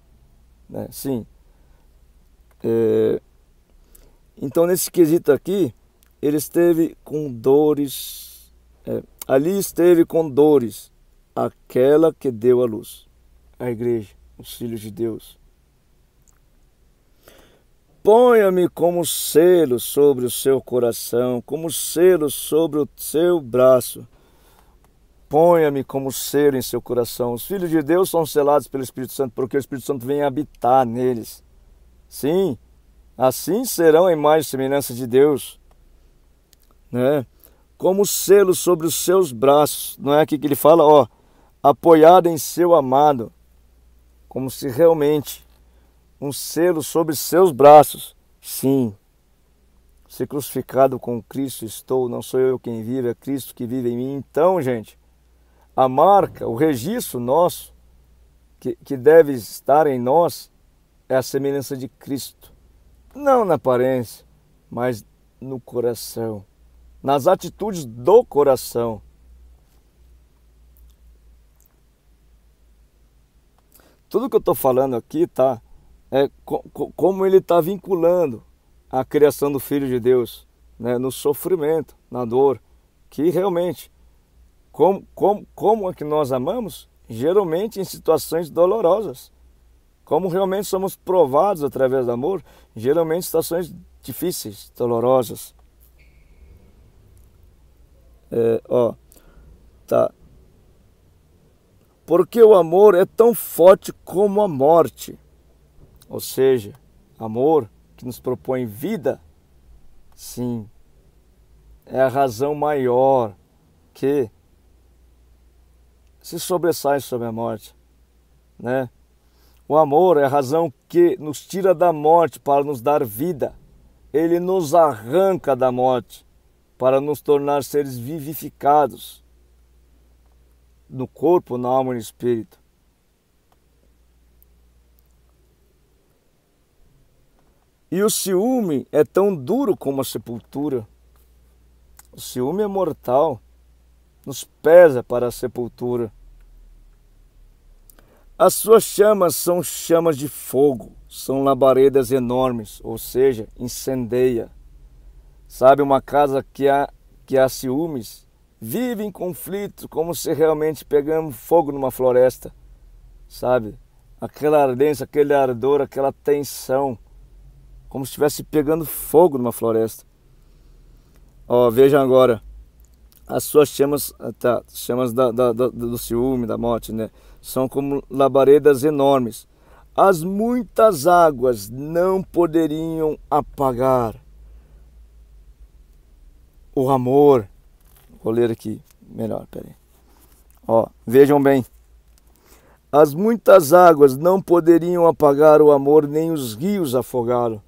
né? Sim, Então, nesse quesito aqui, ele esteve com dores, ali esteve com dores, aquela que deu a luz, a igreja, os filhos de Deus. Ponha-me como selo sobre o seu coração, como selo sobre o seu braço. Ponha-me como selo em seu coração. Os filhos de Deus são selados pelo Espírito Santo, porque o Espírito Santo vem habitar neles. Sim, assim serão a imagem e semelhança de Deus, né? Como selo sobre os seus braços. Não é aqui que ele fala, ó, apoiado em seu amado, como se realmente um selo sobre seus braços. Sim, ser crucificado com Cristo estou, não sou eu quem vive, é Cristo que vive em mim. Então, gente, a marca, o registro nosso, que deve estar em nós, é a semelhança de Cristo. Não na aparência, mas no coração, nas atitudes do coração. Tudo que eu estou falando aqui, tá? É como ele está vinculando a criação do Filho de Deus, né? No sofrimento, na dor, que realmente, como é que nós amamos? Geralmente em situações dolorosas. Como realmente somos provados através do amor, geralmente em situações difíceis, dolorosas. Tá. Porque o amor é tão forte como a morte. Ou seja, amor que nos propõe vida, sim, é a razão maior que se sobressai sobre a morte, né? O amor é a razão que nos tira da morte para nos dar vida. Ele nos arranca da morte para nos tornar seres vivificados no corpo, na alma e no espírito. E o ciúme é tão duro como a sepultura. O ciúme é mortal, nos pesa para a sepultura. As suas chamas são chamas de fogo, são labaredas enormes, ou seja, incendeia. Sabe, uma casa que há ciúmes, vive em conflito, como se realmente pegamos fogo numa floresta. Sabe, aquela ardência, aquele ardor, aquela tensão, como se estivesse pegando fogo numa floresta. Ó, vejam agora, as suas chamas, chamas do ciúme, da morte, né? São como labaredas enormes. As muitas águas não poderiam apagar o amor. Vou ler aqui melhor, peraí. Ó, vejam bem. As muitas águas não poderiam apagar o amor, nem os rios afogá-lo.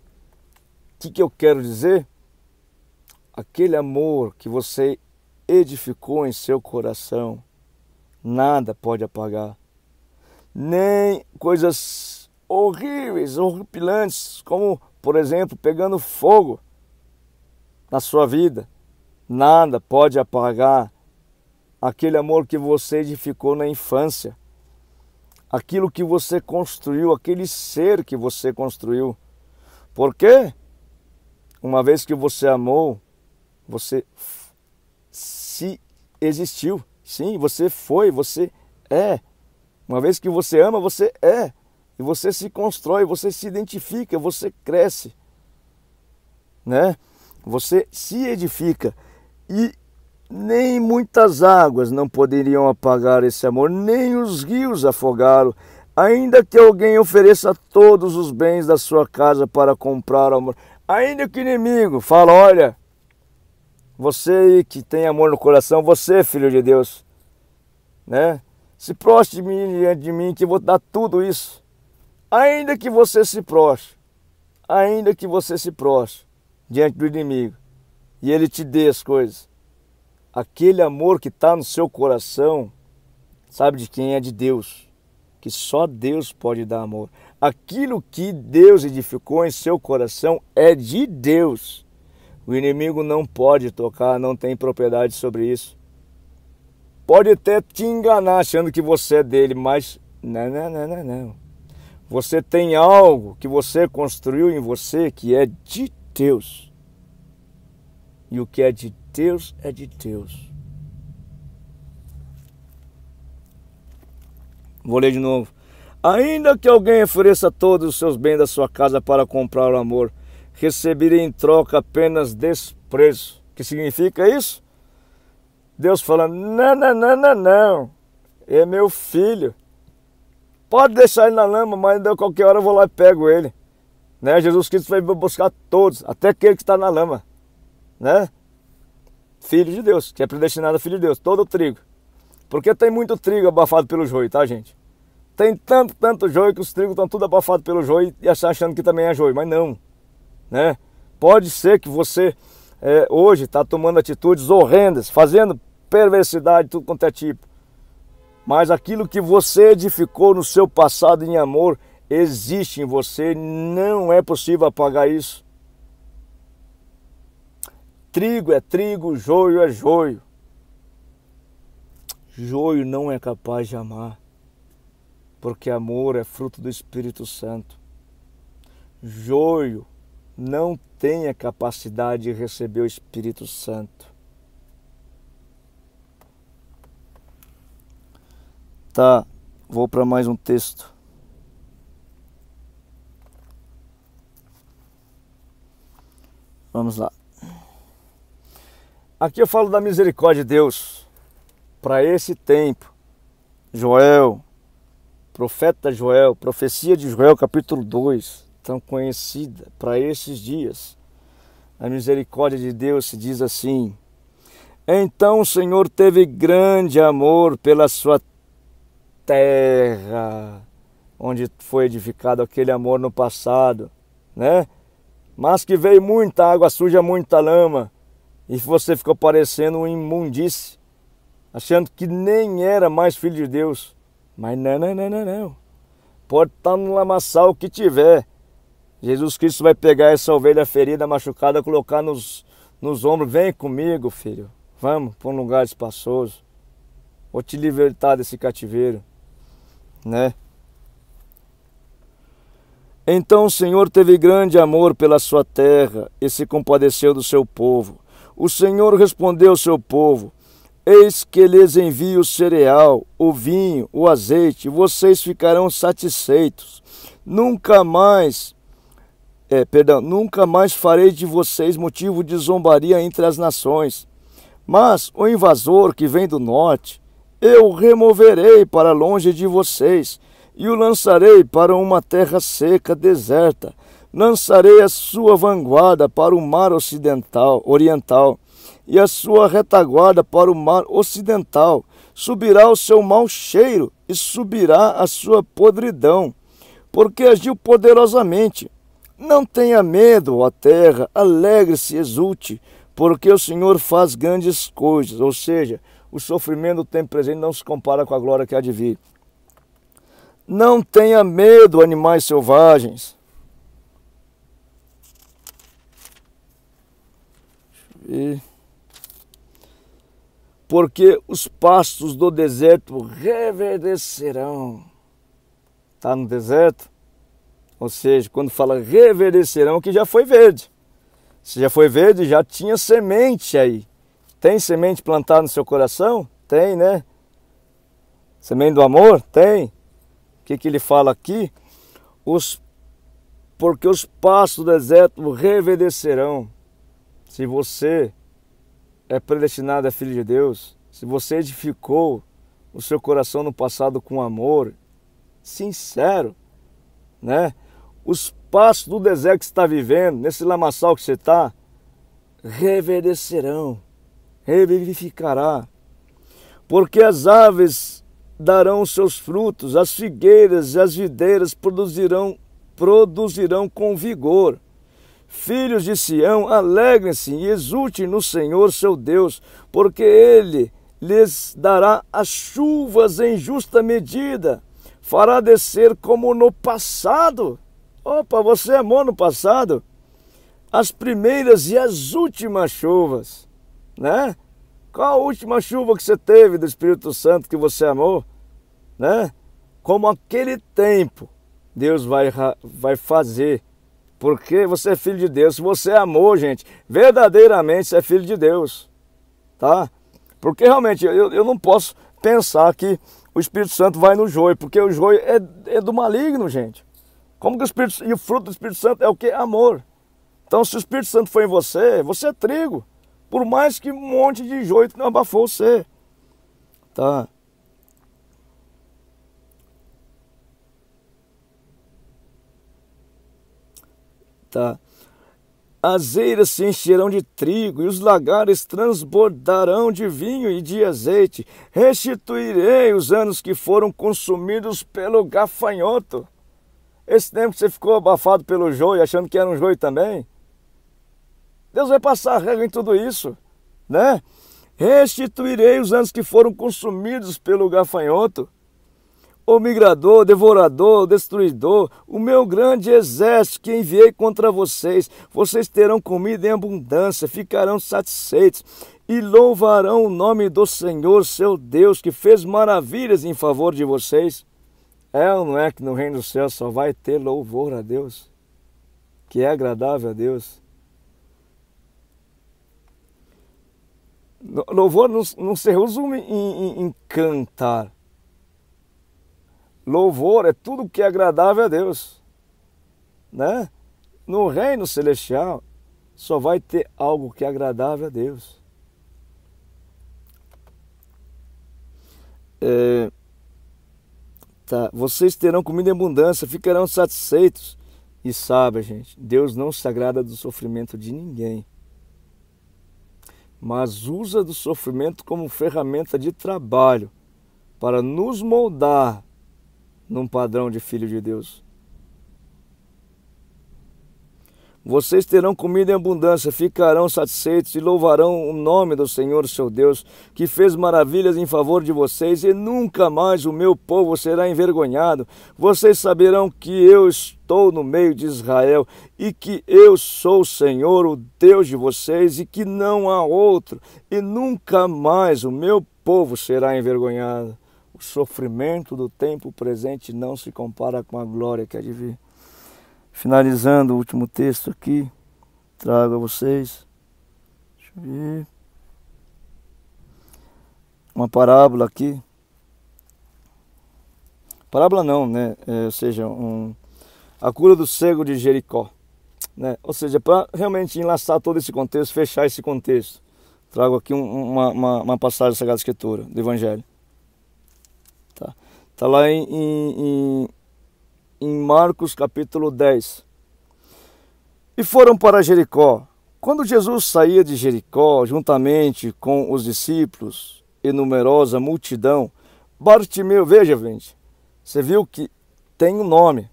O que eu quero dizer? Aquele amor que você edificou em seu coração, nada pode apagar. Nem coisas horríveis, horripilantes, como, por exemplo, pegando fogo na sua vida. Nada pode apagar aquele amor que você edificou na infância. Aquilo que você construiu, aquele ser que você construiu. Por quê? Uma vez que você amou, você se existiu. Sim, você foi, você é. Uma vez que você ama, você é. E você se constrói, você se identifica, você cresce, né? Você se edifica. E nem muitas águas não poderiam apagar esse amor, nem os rios afogá-lo. Ainda que alguém ofereça todos os bens da sua casa para comprar o amor. Ainda que o inimigo fala, olha, você aí que tem amor no coração, você, filho de Deus, né? Se prostre diante de mim que eu vou dar tudo isso. Ainda que você se prostre, ainda que você se prostre diante do inimigo e ele te dê as coisas, aquele amor que está no seu coração, sabe de quem é? De Deus, que só Deus pode dar amor. Aquilo que Deus edificou em seu coração é de Deus. O inimigo não pode tocar, não tem propriedade sobre isso. Pode até te enganar achando que você é dele, mas não. Você tem algo que você construiu em você que é de Deus. E o que é de Deus é de Deus. Vou ler de novo. Ainda que alguém ofereça todos os seus bens da sua casa para comprar o amor, receberia em troca apenas desprezo. O que significa isso? Deus falando, não. É meu filho. Pode deixar ele na lama, mas a qualquer hora eu vou lá e pego ele. Né? Jesus Cristo vai buscar todos, até aquele que está na lama. Né? Filho de Deus, que é predestinado a filho de Deus, todo o trigo. Porque tem muito trigo abafado pelo joio, tá, gente? Tem tanto joio que os trigos estão tudo abafados pelo joio e achando que também é joio, mas não. Né? Pode ser que você hoje está tomando atitudes horrendas, fazendo perversidade, tudo quanto é tipo. Mas aquilo que você edificou no seu passado em amor existe em você, não é possível apagar isso. Trigo é trigo, joio é joio. Joio não é capaz de amar, porque amor é fruto do Espírito Santo. Joio não tem a capacidade de receber o Espírito Santo. Tá, vou para mais um texto. Vamos lá. Aqui eu falo da misericórdia de Deus para esse tempo. Joel, profeta Joel, profecia de Joel, capítulo 2, tão conhecida para esses dias. A misericórdia de Deus se diz assim: então o Senhor teve grande amor pela sua terra, onde foi edificado aquele amor no passado, né? Mas que veio muita água suja, muita lama, e você ficou parecendo um imundície, achando que nem era mais filho de Deus. Mas não. Pode estar no lamaçal que tiver. Jesus Cristo vai pegar essa ovelha ferida, machucada, colocar nos ombros. Vem comigo, filho. Vamos para um lugar espaçoso. Vou te libertar desse cativeiro. Né? Então o Senhor teve grande amor pela sua terra e se compadeceu do seu povo. O Senhor respondeu ao seu povo: eis que lhes envio o cereal, o vinho, o azeite, e vocês ficarão satisfeitos. Nunca mais farei de vocês motivo de zombaria entre as nações. Mas o invasor que vem do norte, eu removerei para longe de vocês, e o lançarei para uma terra seca, deserta. Lançarei a sua vanguarda para o mar oriental, e a sua retaguarda para o mar ocidental. Subirá o seu mau cheiro, e subirá a sua podridão, porque agiu poderosamente. Não tenha medo, ó terra, alegre-se, exulte, porque o Senhor faz grandes coisas. Ou seja, o sofrimento do tempo presente não se compara com a glória que há de vir. Não tenha medo, animais selvagens. Porque os pastos do deserto reverdecerão. Está no deserto? Ou seja, quando fala reverdecerão, que já foi verde. Se já foi verde, já tinha semente aí. Tem semente plantada no seu coração? Tem, né? Semente do amor? Tem. O que ele fala aqui? Porque os pastos do deserto reverdecerão. Se você é predestinado a filho de Deus, se você edificou o seu coração no passado com amor sincero, né? Os pastos do deserto que você está vivendo, nesse lamaçal que você está, reverdecerão, revivificará. Porque as aves darão os seus frutos, as figueiras e as videiras produzirão com vigor. Filhos de Sião, alegrem-se e exultem no Senhor seu Deus, porque Ele lhes dará as chuvas em justa medida, fará descer como no passado. Opa, você amou no passado? As primeiras e as últimas chuvas, né? Qual a última chuva que você teve do Espírito Santo que você amou? Né? Como aquele tempo Deus vai fazer. Porque você é filho de Deus. Se você é amor, gente, verdadeiramente você é filho de Deus. Tá? Porque realmente eu não posso pensar que o Espírito Santo vai no joio, porque o joio é do maligno, gente. Como que e o fruto do Espírito Santo é o que? Amor. Então, se o Espírito Santo for em você, você é trigo. Por mais que um monte de joio não abafou você. Tá? Tá. As eiras se encherão de trigo e os lagares transbordarão de vinho e de azeite. Restituirei os anos que foram consumidos pelo gafanhoto. Esse tempo que você ficou abafado pelo joio, achando que era um joio também, Deus vai passar a regra em tudo isso, né? Restituirei os anos que foram consumidos pelo gafanhoto. O migrador, devorador, destruidor, o meu grande exército que enviei contra vocês, vocês terão comida em abundância, ficarão satisfeitos e louvarão o nome do Senhor, seu Deus, que fez maravilhas em favor de vocês. É ou não é que no reino do céu só vai ter louvor a Deus, que é agradável a Deus? Louvor não se resume em cantar. Louvor é tudo que é agradável a Deus, né? No reino celestial só vai ter algo que é agradável a Deus. Vocês terão comida em abundância, ficarão satisfeitos. E sabe, gente, Deus não se agrada do sofrimento de ninguém, mas usa do sofrimento como ferramenta de trabalho para nos moldar num padrão de filho de Deus. Vocês terão comida em abundância, ficarão satisfeitos e louvarão o nome do Senhor, seu Deus, que fez maravilhas em favor de vocês, e nunca mais o meu povo será envergonhado. Vocês saberão que eu estou no meio de Israel e que eu sou o Senhor, o Deus de vocês, e que não há outro, e nunca mais o meu povo será envergonhado. O sofrimento do tempo presente não se compara com a glória que há de vir. Finalizando o último texto aqui, trago a vocês, deixa eu ver, uma parábola aqui. Parábola não, né? Ou seja, a cura do cego de Jericó, né? Ou seja, para realmente enlaçar todo esse contexto, fechar esse contexto, trago aqui uma passagem da Sagrada Escritura, do Evangelho. Tá lá em Marcos capítulo 10. E foram para Jericó. Quando Jesus saía de Jericó, juntamente com os discípulos e numerosa multidão, Bartimeu, veja, gente, você viu que tem um nome,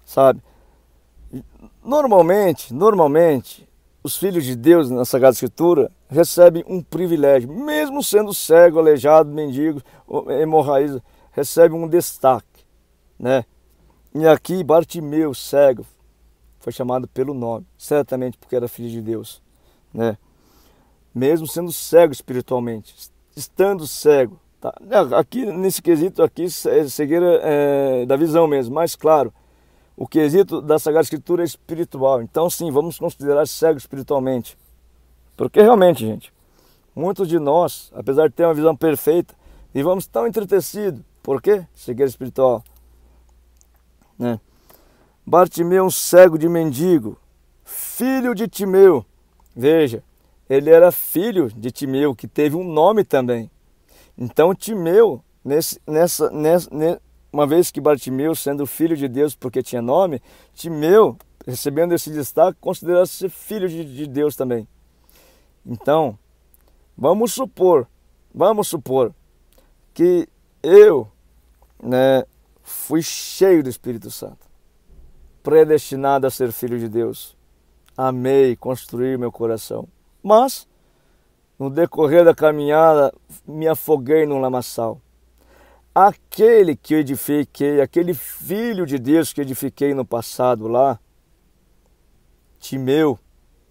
sabe? Normalmente, os filhos de Deus na Sagrada Escritura recebem um privilégio, mesmo sendo cego, aleijado, mendigo, hemorraíza, recebem um destaque, né? E aqui Bartimeu, cego, foi chamado pelo nome, certamente porque era filho de Deus, né? Mesmo sendo cego espiritualmente, estando cego, tá? Aqui nesse quesito aqui é cegueira da visão mesmo, mas claro, o quesito da Sagrada Escritura é espiritual. Então sim, vamos considerar cego espiritualmente, porque realmente, gente, muitos de nós, apesar de ter uma visão perfeita, vivamos tão entretecidos. Por quê? Cegueira espiritual, né? Bartimeu, um cego de mendigo, filho de Timeu. Veja, ele era filho de Timeu, que teve um nome também. Então Timeu, uma vez que Bartimeu, sendo filho de Deus porque tinha nome, Timeu, recebendo esse destaque, considera-se ser filho de Deus também. Então, vamos supor que eu, né, fui cheio do Espírito Santo, predestinado a ser filho de Deus. Amei construir meu coração. Mas, no decorrer da caminhada, me afoguei num lamaçal. Aquele que eu edifiquei, aquele filho de Deus que edifiquei no passado lá, Timeu,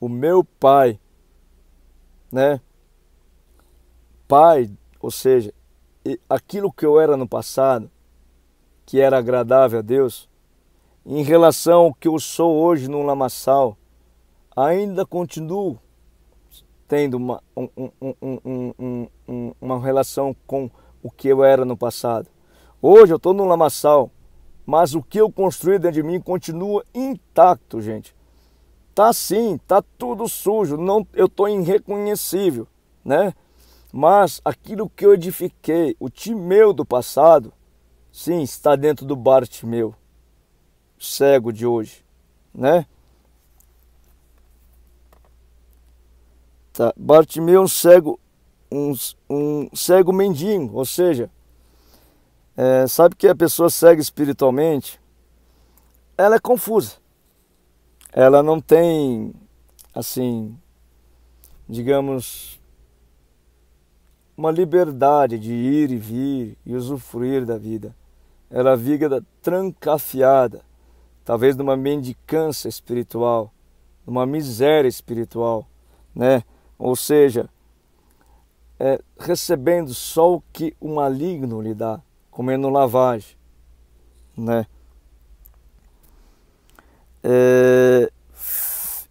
o meu pai, né? Pai, ou seja, aquilo que eu era no passado, que era agradável a Deus, em relação ao que eu sou hoje no lamaçal, ainda continuo tendo uma relação com o que eu era no passado. Hoje eu estou no lamaçal, mas o que eu construí dentro de mim continua intacto, gente. Tá sim, tá tudo sujo, não, eu estou irreconhecível, né? Mas aquilo que eu edifiquei, o Timeu do passado, sim, está dentro do Bartimeu, cego de hoje, né? Tá. Bartimeu é um cego mendigo, ou seja, sabe que a pessoa cega espiritualmente, ela é confusa. Ela não tem, assim, digamos, uma liberdade de ir e vir e usufruir da vida. Ela vive trancafiada, talvez numa mendicância espiritual, numa miséria espiritual, né? Ou seja, recebendo só o que o maligno lhe dá, comendo lavagem, né?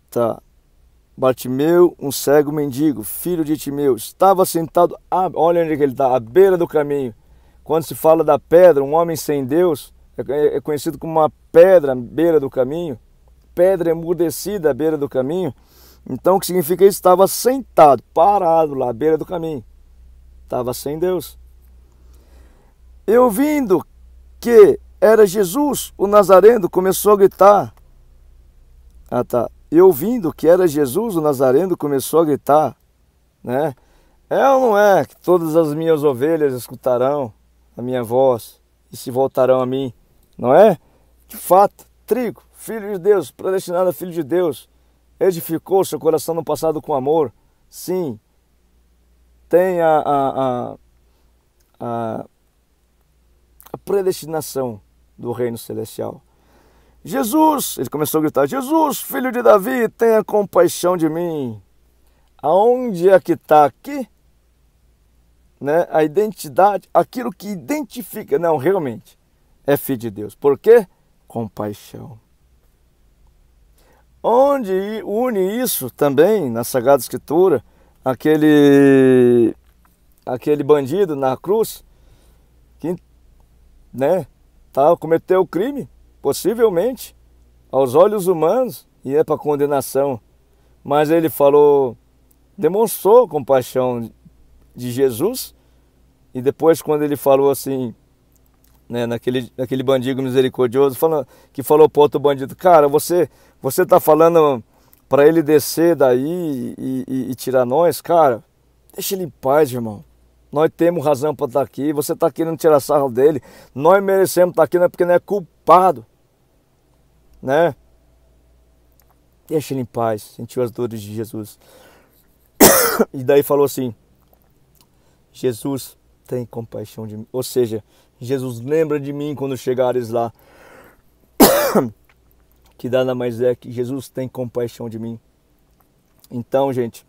Tá. Bartimeu, um cego mendigo, filho de Timeu, estava sentado, olha onde ele está, à beira do caminho. Quando se fala da pedra, um homem sem Deus é conhecido como uma pedra à beira do caminho, pedra emudecida à beira do caminho. Então o que significa isso? Estava sentado, parado lá à beira do caminho, estava sem Deus. E ouvindo que era Jesus, o Nazareno, começou a gritar. E ouvindo que era Jesus, o Nazareno, começou a gritar, né? É ou não é que todas as minhas ovelhas escutarão a minha voz e se voltarão a mim, não é? De fato, trigo, filho de Deus, predestinado a filho de Deus, edificou seu coração no passado com amor. Sim, tem a predestinação do reino celestial. Jesus, ele começou a gritar, Jesus, filho de Davi, tenha compaixão de mim. Aonde é que está aqui? Né? A identidade, aquilo que identifica, não, realmente, é filho de Deus. Por quê? Compaixão. Onde une isso também, na Sagrada Escritura, aquele bandido na cruz, que, né, cometeu o crime, possivelmente, aos olhos humanos, e é para condenação. Mas ele falou, demonstrou compaixão de Jesus, e depois quando ele falou assim, né, naquele bandido misericordioso, que falou para outro bandido, cara, você está falando para ele descer daí e tirar nós, cara, deixa ele em paz, irmão. Nós temos razão para estar aqui, você está querendo tirar sarro dele, nós merecemos estar aqui, não é porque não é culpado, né? Deixa ele em paz, sentiu as dores de Jesus. E daí falou assim, Jesus tem compaixão de mim, ou seja, Jesus lembra de mim quando chegares lá, que nada mais é que Jesus tem compaixão de mim. Então, gente,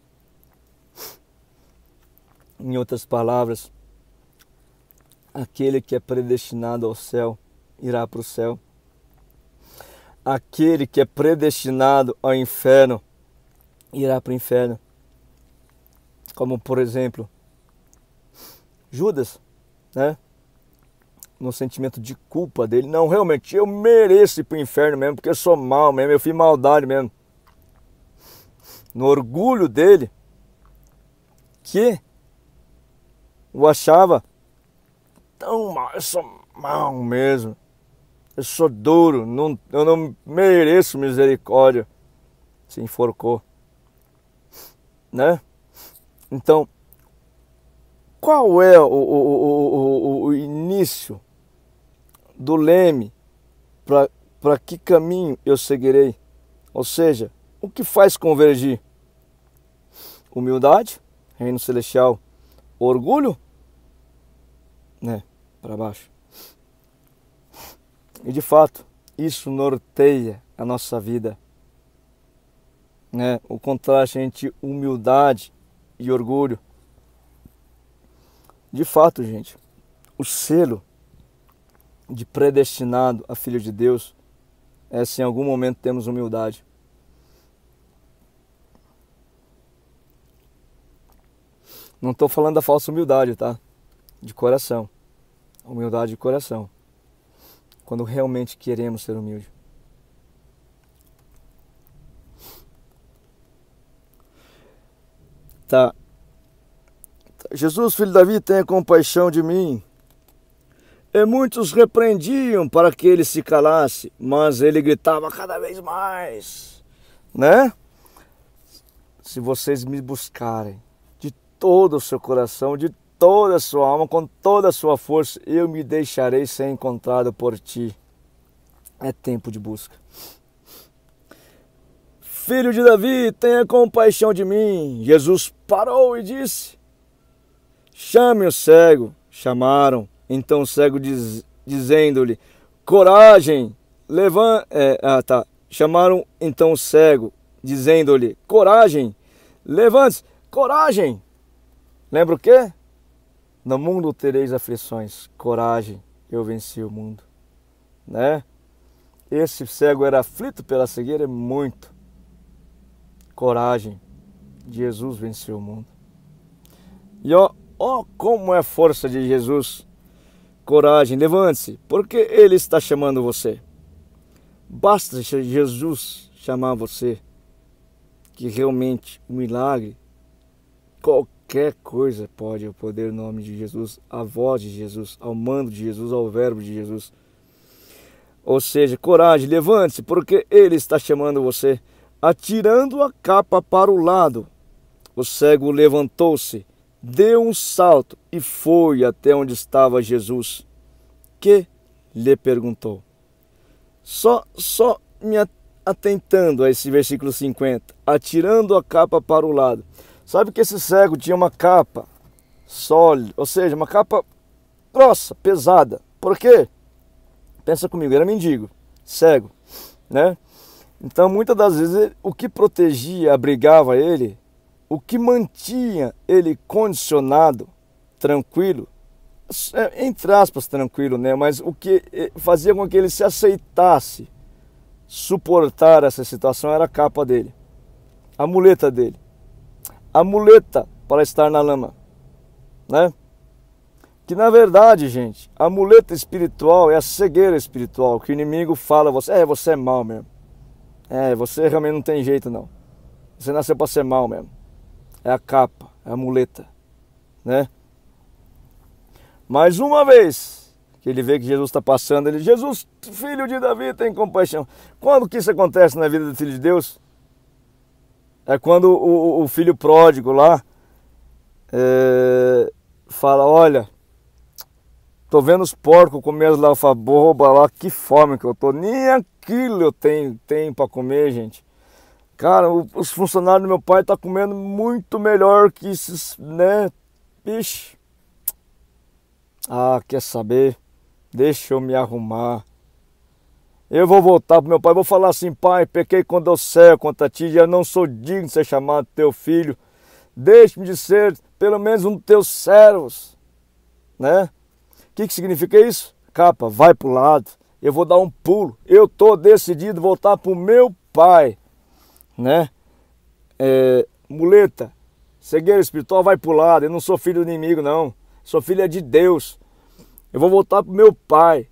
em outras palavras, aquele que é predestinado ao céu irá para o céu. Aquele que é predestinado ao inferno irá para o inferno. Como, por exemplo, Judas, né? No sentimento de culpa dele. Não, realmente, eu mereço ir para o inferno mesmo, porque eu sou mal mesmo, eu fiz maldade mesmo. No orgulho dele, que o achava tão mal, eu sou mal mesmo, eu sou duro, eu não mereço misericórdia, se enforcou, né? Então, qual é o início do leme, para que caminho eu seguirei? Ou seja, o que faz convergir? Humildade, reino celestial. Orgulho, né, para baixo. E de fato, isso norteia a nossa vida, né? O contraste entre humildade e orgulho. De fato, gente, o selo de predestinado a filho de Deus é se em algum momento temos humildade. Não estou falando da falsa humildade, tá? De coração. Humildade de coração. Quando realmente queremos ser humildes. Tá. Jesus, filho de Davi, tenha compaixão de mim. E muitos repreendiam para que ele se calasse, mas ele gritava cada vez mais, né? Se vocês me buscarem de todo o seu coração, de toda a sua alma, com toda a sua força, eu me deixarei ser encontrado por ti. É tempo de busca. Filho de Davi, tenha compaixão de mim. Jesus parou e disse: chame o cego. Chamaram. Então o cego dizendo-lhe: coragem, levanta. Chamaram então o cego, dizendo-lhe: coragem, levante-se. Coragem. Lembra o quê? No mundo tereis aflições. Coragem, eu venci o mundo. Né? Esse cego era aflito pela cegueira muito. Coragem, Jesus venceu o mundo. E ó como é a força de Jesus. Coragem, levante-se, porque Ele está chamando você. Basta Jesus chamar você, que realmente o milagre, qualquer coisa pode, o poder no nome de Jesus, a voz de Jesus, ao mando de Jesus, ao verbo de Jesus. Ou seja, coragem, levante-se, porque Ele está chamando você. Atirando a capa para o lado, o cego levantou-se, deu um salto e foi até onde estava Jesus, que lhe perguntou. Só me atentando a esse versículo 50, atirando a capa para o lado. Sabe que esse cego tinha uma capa sólida, ou seja, uma capa grossa, pesada. Por quê? Pensa comigo, era mendigo, cego, né? Então, muitas das vezes, o que protegia, abrigava ele, o que mantinha ele condicionado, tranquilo, entre aspas, tranquilo, né? Mas o que fazia com que ele se aceitasse suportar essa situação era a capa dele, a muleta dele, a muleta para estar na lama, né? Que na verdade, gente, a muleta espiritual é a cegueira espiritual, que o inimigo fala a você, você é mau mesmo. Você realmente não tem jeito não. Você nasceu para ser mal mesmo. É a capa, é a muleta, né? Mais uma vez que ele vê que Jesus está passando, ele: Jesus, filho de Davi, tem compaixão. Quando que isso acontece na vida do filho de Deus? É quando o filho pródigo lá fala: olha, tô vendo os porcos comer as alfarrobas lá, que fome que eu tô. Nem aquilo eu tenho para comer, gente. Cara, os funcionários do meu pai tá comendo muito melhor que esses, né? Ixi. Ah, quer saber? Deixa eu me arrumar. Eu vou voltar pro meu pai, vou falar assim: pai, pequei contra o céu, contra ti, já não sou digno de ser chamado teu filho. Deixe-me de ser pelo menos um dos teus servos, né? O que significa isso? Capa, vai pro lado, eu vou dar um pulo, eu tô decidido a voltar pro meu pai, né? Muleta, cegueira espiritual, vai pro lado, eu não sou filho do inimigo não, sou filho de Deus, eu vou voltar pro meu pai.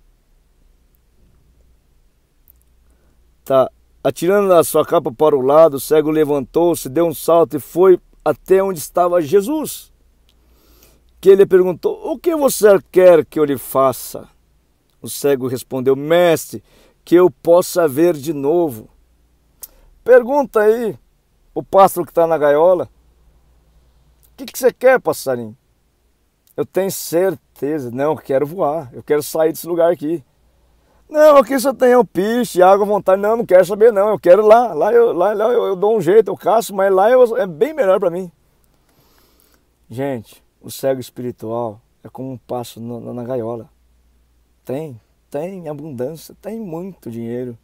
Tá, atirando a sua capa para o lado, o cego levantou-se, deu um salto e foi até onde estava Jesus, que ele perguntou: o que você quer que eu lhe faça? O cego respondeu: mestre, que eu possa ver de novo. Pergunta aí o pássaro que está na gaiola: o que você quer, passarinho? Eu tenho certeza. Não, eu quero voar, eu quero sair desse lugar aqui. Não, aqui só tem o peixe, água à vontade. Não quero saber não, eu quero lá. Lá eu dou um jeito, eu caço, mas lá é bem melhor para mim. Gente, o cego espiritual é como um pássaro na gaiola. Tem abundância, tem muito dinheiro,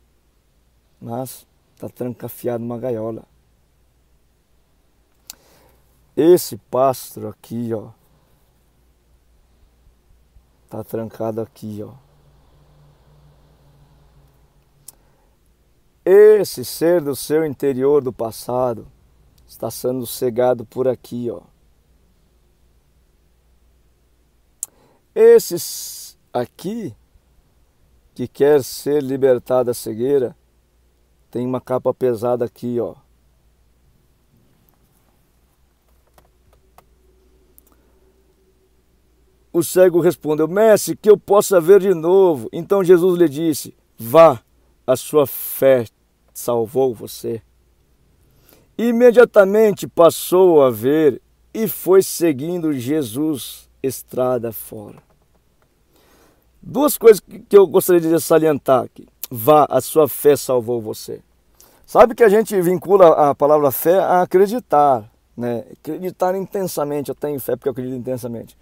mas está trancafiado numa gaiola. Esse pássaro aqui, ó, está trancado aqui, ó. esse ser do seu interior do passado está sendo cegado por aqui, ó. Esse aqui que quer ser libertado da cegueira tem uma capa pesada aqui, ó. O cego respondeu: Mestre, que eu possa ver de novo. Então Jesus lhe disse: vá, a sua fé salvou você. Imediatamente passou a ver e foi seguindo Jesus estrada fora. Duas coisas que eu gostaria de salientar aqui. Vá, a sua fé salvou você. Sabe que a gente vincula a palavra fé a acreditar, né? Acreditar intensamente. Eu tenho fé porque eu acredito intensamente.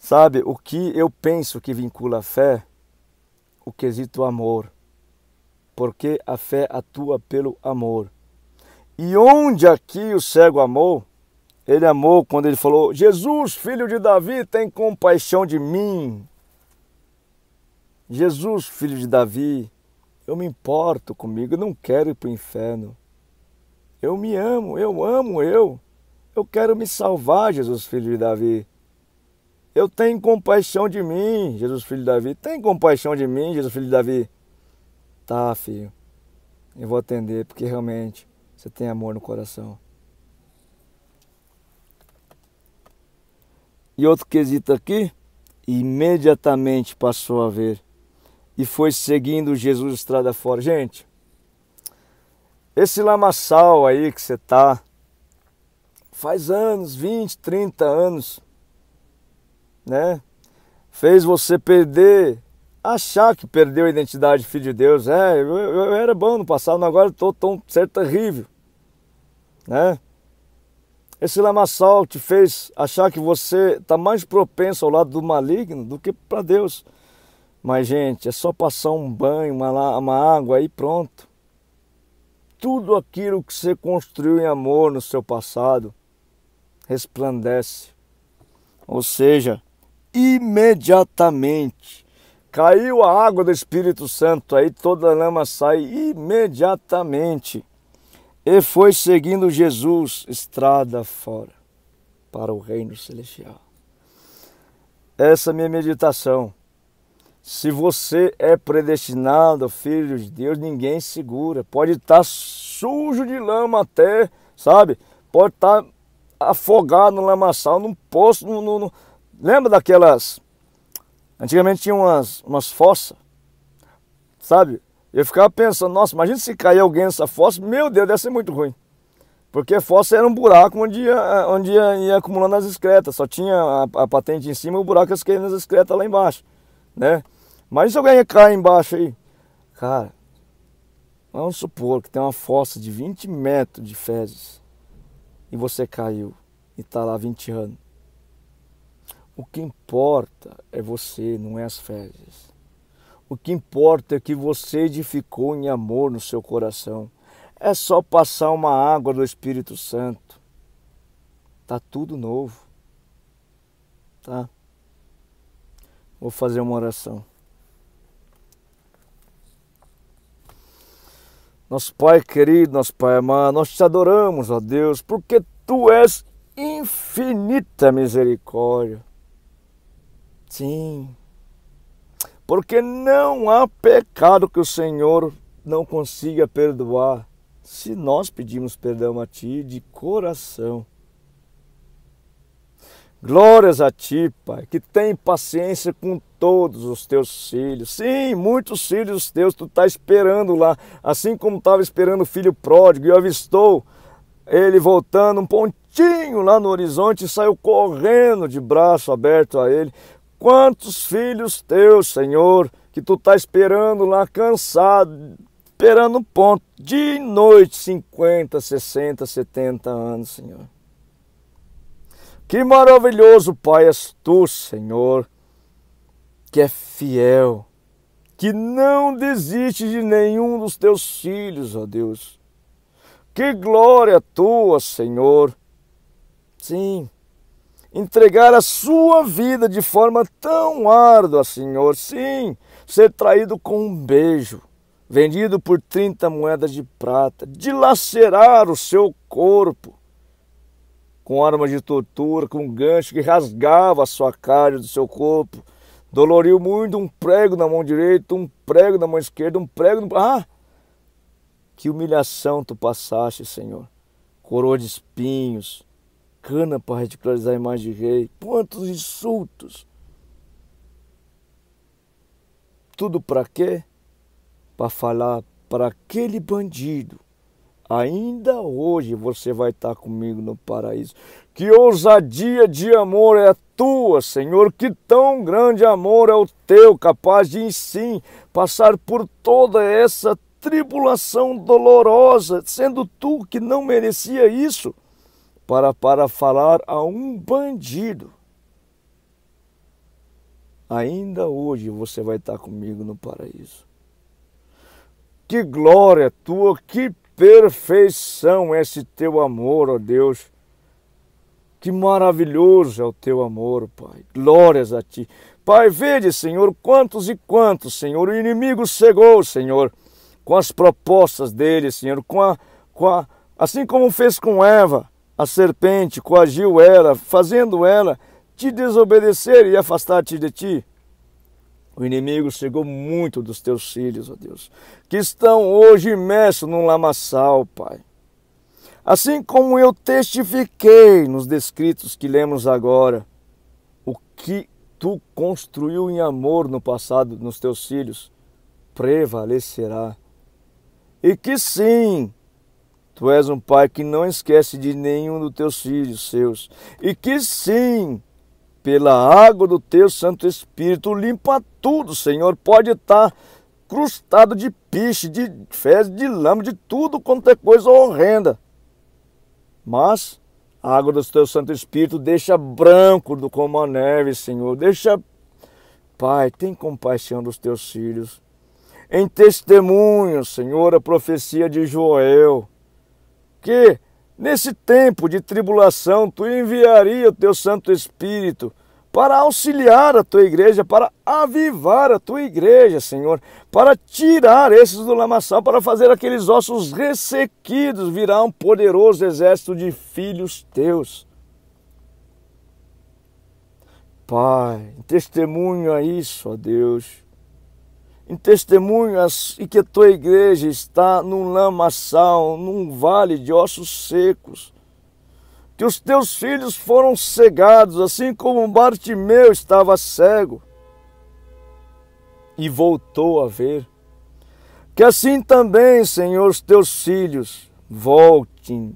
Sabe, o que eu penso que vincula a fé? O quesito amor. Porque a fé atua pelo amor. E onde aqui o cego amou? Ele amou quando ele falou: Jesus, filho de Davi, tem compaixão de mim. Jesus, filho de Davi, eu me importo comigo, eu não quero ir para o inferno. Eu me amo, eu amo eu. Eu quero me salvar, Jesus, filho de Davi. Eu tenho compaixão de mim, Jesus, filho de Davi. Tem compaixão de mim, Jesus, filho de Davi? Tá, filho. Eu vou atender, porque realmente você tem amor no coração. E outro quesito aqui, imediatamente passou a ver e foi seguindo Jesus estrada fora. Gente, esse lamaçal aí que você tá, faz anos, 20, 30 anos, né? Fez você achar que perdeu a identidade de filho de Deus. Eu era bom no passado, agora estou tão certo terrível, né? Esse lamaçal te fez achar que você está mais propenso ao lado do maligno do que para Deus. Mas, gente, é só passar um banho, uma água aí, pronto. Tudo aquilo que você construiu em amor no seu passado resplandece. Ou seja, imediatamente caiu a água do Espírito Santo, aí toda a lama sai imediatamente. E foi seguindo Jesus estrada fora para o reino celestial. Essa é a minha meditação. Se você é predestinado, filho de Deus, ninguém segura. Pode estar sujo de lama até, sabe? Pode estar afogado no lamaçal, num poço. Lembra daquelas... Antigamente tinha umas fossas, sabe? Eu ficava pensando, nossa, imagina se cair alguém nessa fossa, meu Deus, deve ser muito ruim. Porque a fossa era um buraco onde ia acumulando as excretas, só tinha a patente em cima e o buraco ia caindo nas excretas lá embaixo, né? Mas se alguém cai embaixo aí, cara, vamos supor que tem uma fossa de 20 metros de fezes e você caiu e está lá 20 anos. O que importa é você, não é as fezes. O que importa é que você edificou em amor no seu coração. É só passar uma água do Espírito Santo. Tá tudo novo. Tá? Vou fazer uma oração. Nosso Pai querido, nosso Pai amado, nós te adoramos, ó Deus, porque Tu és infinita misericórdia. Sim. Porque não há pecado que o Senhor não consiga perdoar, se nós pedimos perdão a Ti de coração. Glórias a Ti, Pai, que tem paciência com todos os Teus filhos. Sim, muitos filhos Teus Tu está esperando lá, assim como estava esperando o filho pródigo e avistou ele voltando um pontinho lá no horizonte e saiu correndo de braço aberto a ele. Quantos filhos Teus, Senhor, que Tu está esperando lá, cansado, esperando um ponto, de noite, 50, 60, 70 anos, Senhor. Que maravilhoso Pai és Tu, Senhor, que é fiel, que não desiste de nenhum dos Teus filhos, ó Deus. Que glória Tua, Senhor. Sim, entregar a sua vida de forma tão árdua, Senhor. Sim, ser traído com um beijo, vendido por 30 moedas de prata, dilacerar o seu corpo com armas de tortura, com um gancho que rasgava a sua carne do seu corpo, doloriu muito, um prego na mão direita, um prego na mão esquerda, um prego no... Que humilhação tu passaste, Senhor. Coroa de espinhos, cana para ridicularizar a imagem de rei, quantos insultos. Tudo para quê? Para falar para aquele bandido: ainda hoje você vai estar comigo no paraíso. Que ousadia de amor é a tua, Senhor. Que tão grande amor é o teu, capaz de, sim, passar por toda essa tribulação dolorosa, sendo tu que não merecia isso, para falar a um bandido: ainda hoje você vai estar comigo no paraíso. Que glória tua, que perfeição é esse teu amor, ó Deus. Que maravilhoso é o teu amor, Pai. Glórias a ti. Pai, vede, Senhor, quantos e quantos, Senhor, o inimigo cegou, Senhor, com as propostas dele, Senhor, assim como fez com Eva, a serpente, coagiu ela, fazendo ela te desobedecer e afastar-te de ti. O inimigo cegou muito dos teus filhos, ó Deus, que estão hoje imersos num lamaçal, Pai. Assim como eu testifiquei nos descritos que lemos agora, o que tu construiu em amor no passado nos teus filhos prevalecerá. E que sim, tu és um Pai que não esquece de nenhum dos teus filhos seus. E que sim, pela água do teu Santo Espírito, limpa tudo, Senhor. Pode estar crustado de piche, de fezes, de lama, de tudo quanto é coisa horrenda. Mas a água do teu Santo Espírito deixa branco como a neve, Senhor. Deixa, Pai, tem compaixão dos teus filhos. Em testemunho, Senhor, a profecia de Joel, que nesse tempo de tribulação tu enviaria o teu Santo Espírito para auxiliar a tua igreja, para avivar a tua igreja, Senhor, para tirar esses do lamaçal, para fazer aqueles ossos ressequidos virar um poderoso exército de filhos teus. Pai, em testemunho a isso, ó Deus, em testemunho e que a tua igreja está num lamaçal, num vale de ossos secos, que os teus filhos foram cegados, assim como Bartimeu estava cego e voltou a ver. Que assim também, Senhor, os teus filhos voltem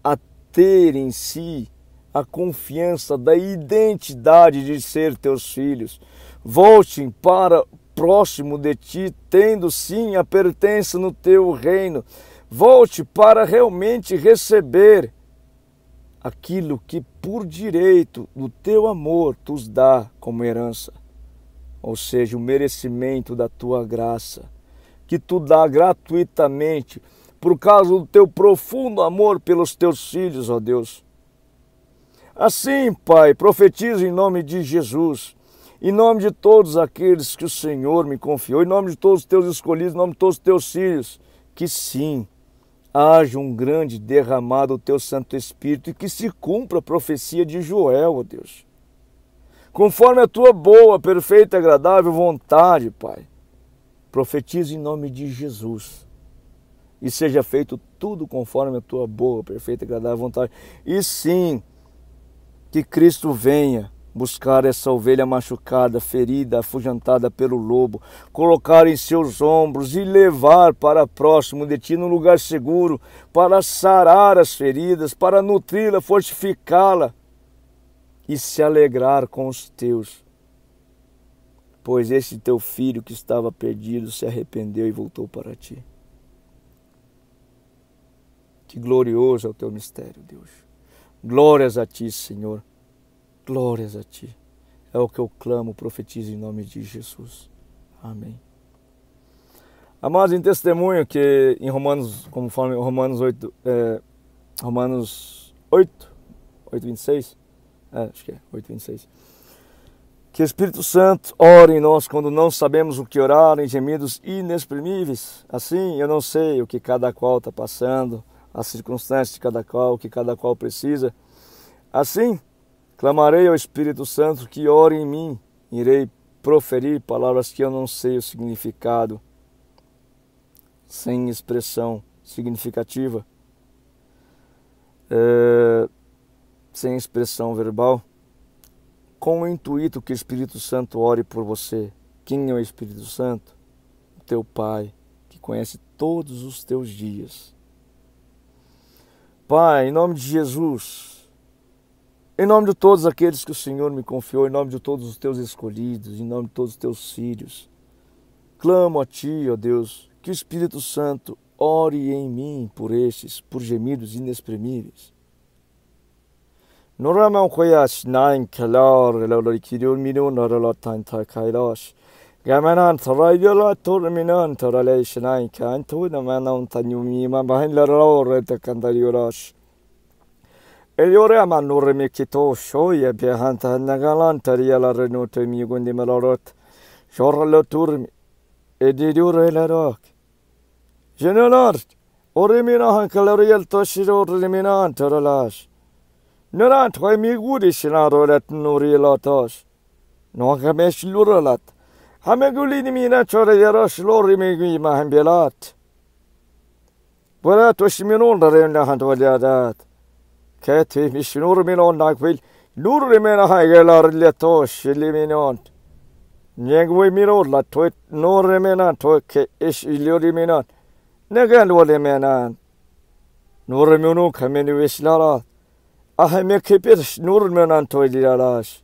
a ter em si a confiança da identidade de ser teus filhos. Voltem para próximo de ti, tendo sim a pertença no teu reino. Volte para realmente receber aquilo que por direito do teu amor tu os dá como herança, ou seja, o merecimento da tua graça, que tu dá gratuitamente por causa do teu profundo amor pelos teus filhos, ó Deus. Assim, Pai, profetizo em nome de Jesus, em nome de todos aqueles que o Senhor me confiou, em nome de todos os teus escolhidos, em nome de todos os teus filhos, que sim, haja um grande derramado do teu Santo Espírito e que se cumpra a profecia de Joel, ó Deus. Conforme a tua boa, perfeita e agradável vontade, Pai, profetizo em nome de Jesus. E seja feito tudo conforme a tua boa, perfeita e agradável vontade. E sim, que Cristo venha buscar essa ovelha machucada, ferida, afugentada pelo lobo, colocar em seus ombros e levar para próximo de ti, num lugar seguro, para sarar as feridas, para nutri-la, fortificá-la e se alegrar com os teus. Pois esse teu filho que estava perdido se arrependeu e voltou para ti. Que glorioso é o teu mistério, Deus. Glórias a ti, Senhor. Glórias a ti. É o que eu clamo, profetizo em nome de Jesus. Amém. Amados, em testemunho que em Romanos, conforme Romanos 8, Romanos 8, 8:26, acho que é 8:26. Que o Espírito Santo ore em nós quando não sabemos o que orar, em gemidos inexprimíveis. Assim, eu não sei o que cada qual está passando, as circunstâncias de cada qual, o que cada qual precisa. Assim, clamarei ao Espírito Santo que ore em mim. Irei proferir palavras que eu não sei o significado, sem expressão significativa, sem expressão verbal, com o intuito que o Espírito Santo ore por você. Quem é o Espírito Santo? O teu Pai, que conhece todos os teus dias. Pai, em nome de Jesus, em nome de todos aqueles que o Senhor me confiou, em nome de todos os teus escolhidos, em nome de todos os teus filhos, clamo a Ti, ó Deus, que o Espírito Santo ore em mim por estes, por gemidos inexprimíveis. Noramam koyash nain kalar lolorikirul minun orolotan takailash. Gamanan tarayola turminan taralesh nain kantu namanan tanyumima bahin laror takandariolash. Eliore amanur mikito shoya behanta nagalan tariala renote migundi malorot. Jorlo turmi edidur elarok. General, orimina hankalariel toshiro riminan taralash. Nurant hoy mi gudishina rolet nurilatas. No gamesh luralat. Hamegulini mina chore yarosh lori megi mahambelat. Bora toshminon renda hantwaliadat. Kati mishnur minon nakvil. Lurri mina hagelar letosh liminon. Nyegwe minon la toit nore mina toke ish ilori minon. Negan wale minan. Nore minu kameni wishlarat. Ahme kepir nur menan toyliralas.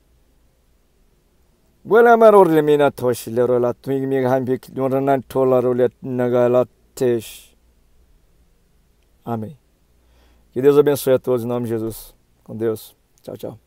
Gwela maror lemina toshlerolat mig hambik nuranan tolarolet nagalatesh. Amém. Que Deus abençoe a todos em nome de Jesus. Com Deus. Tchau, tchau.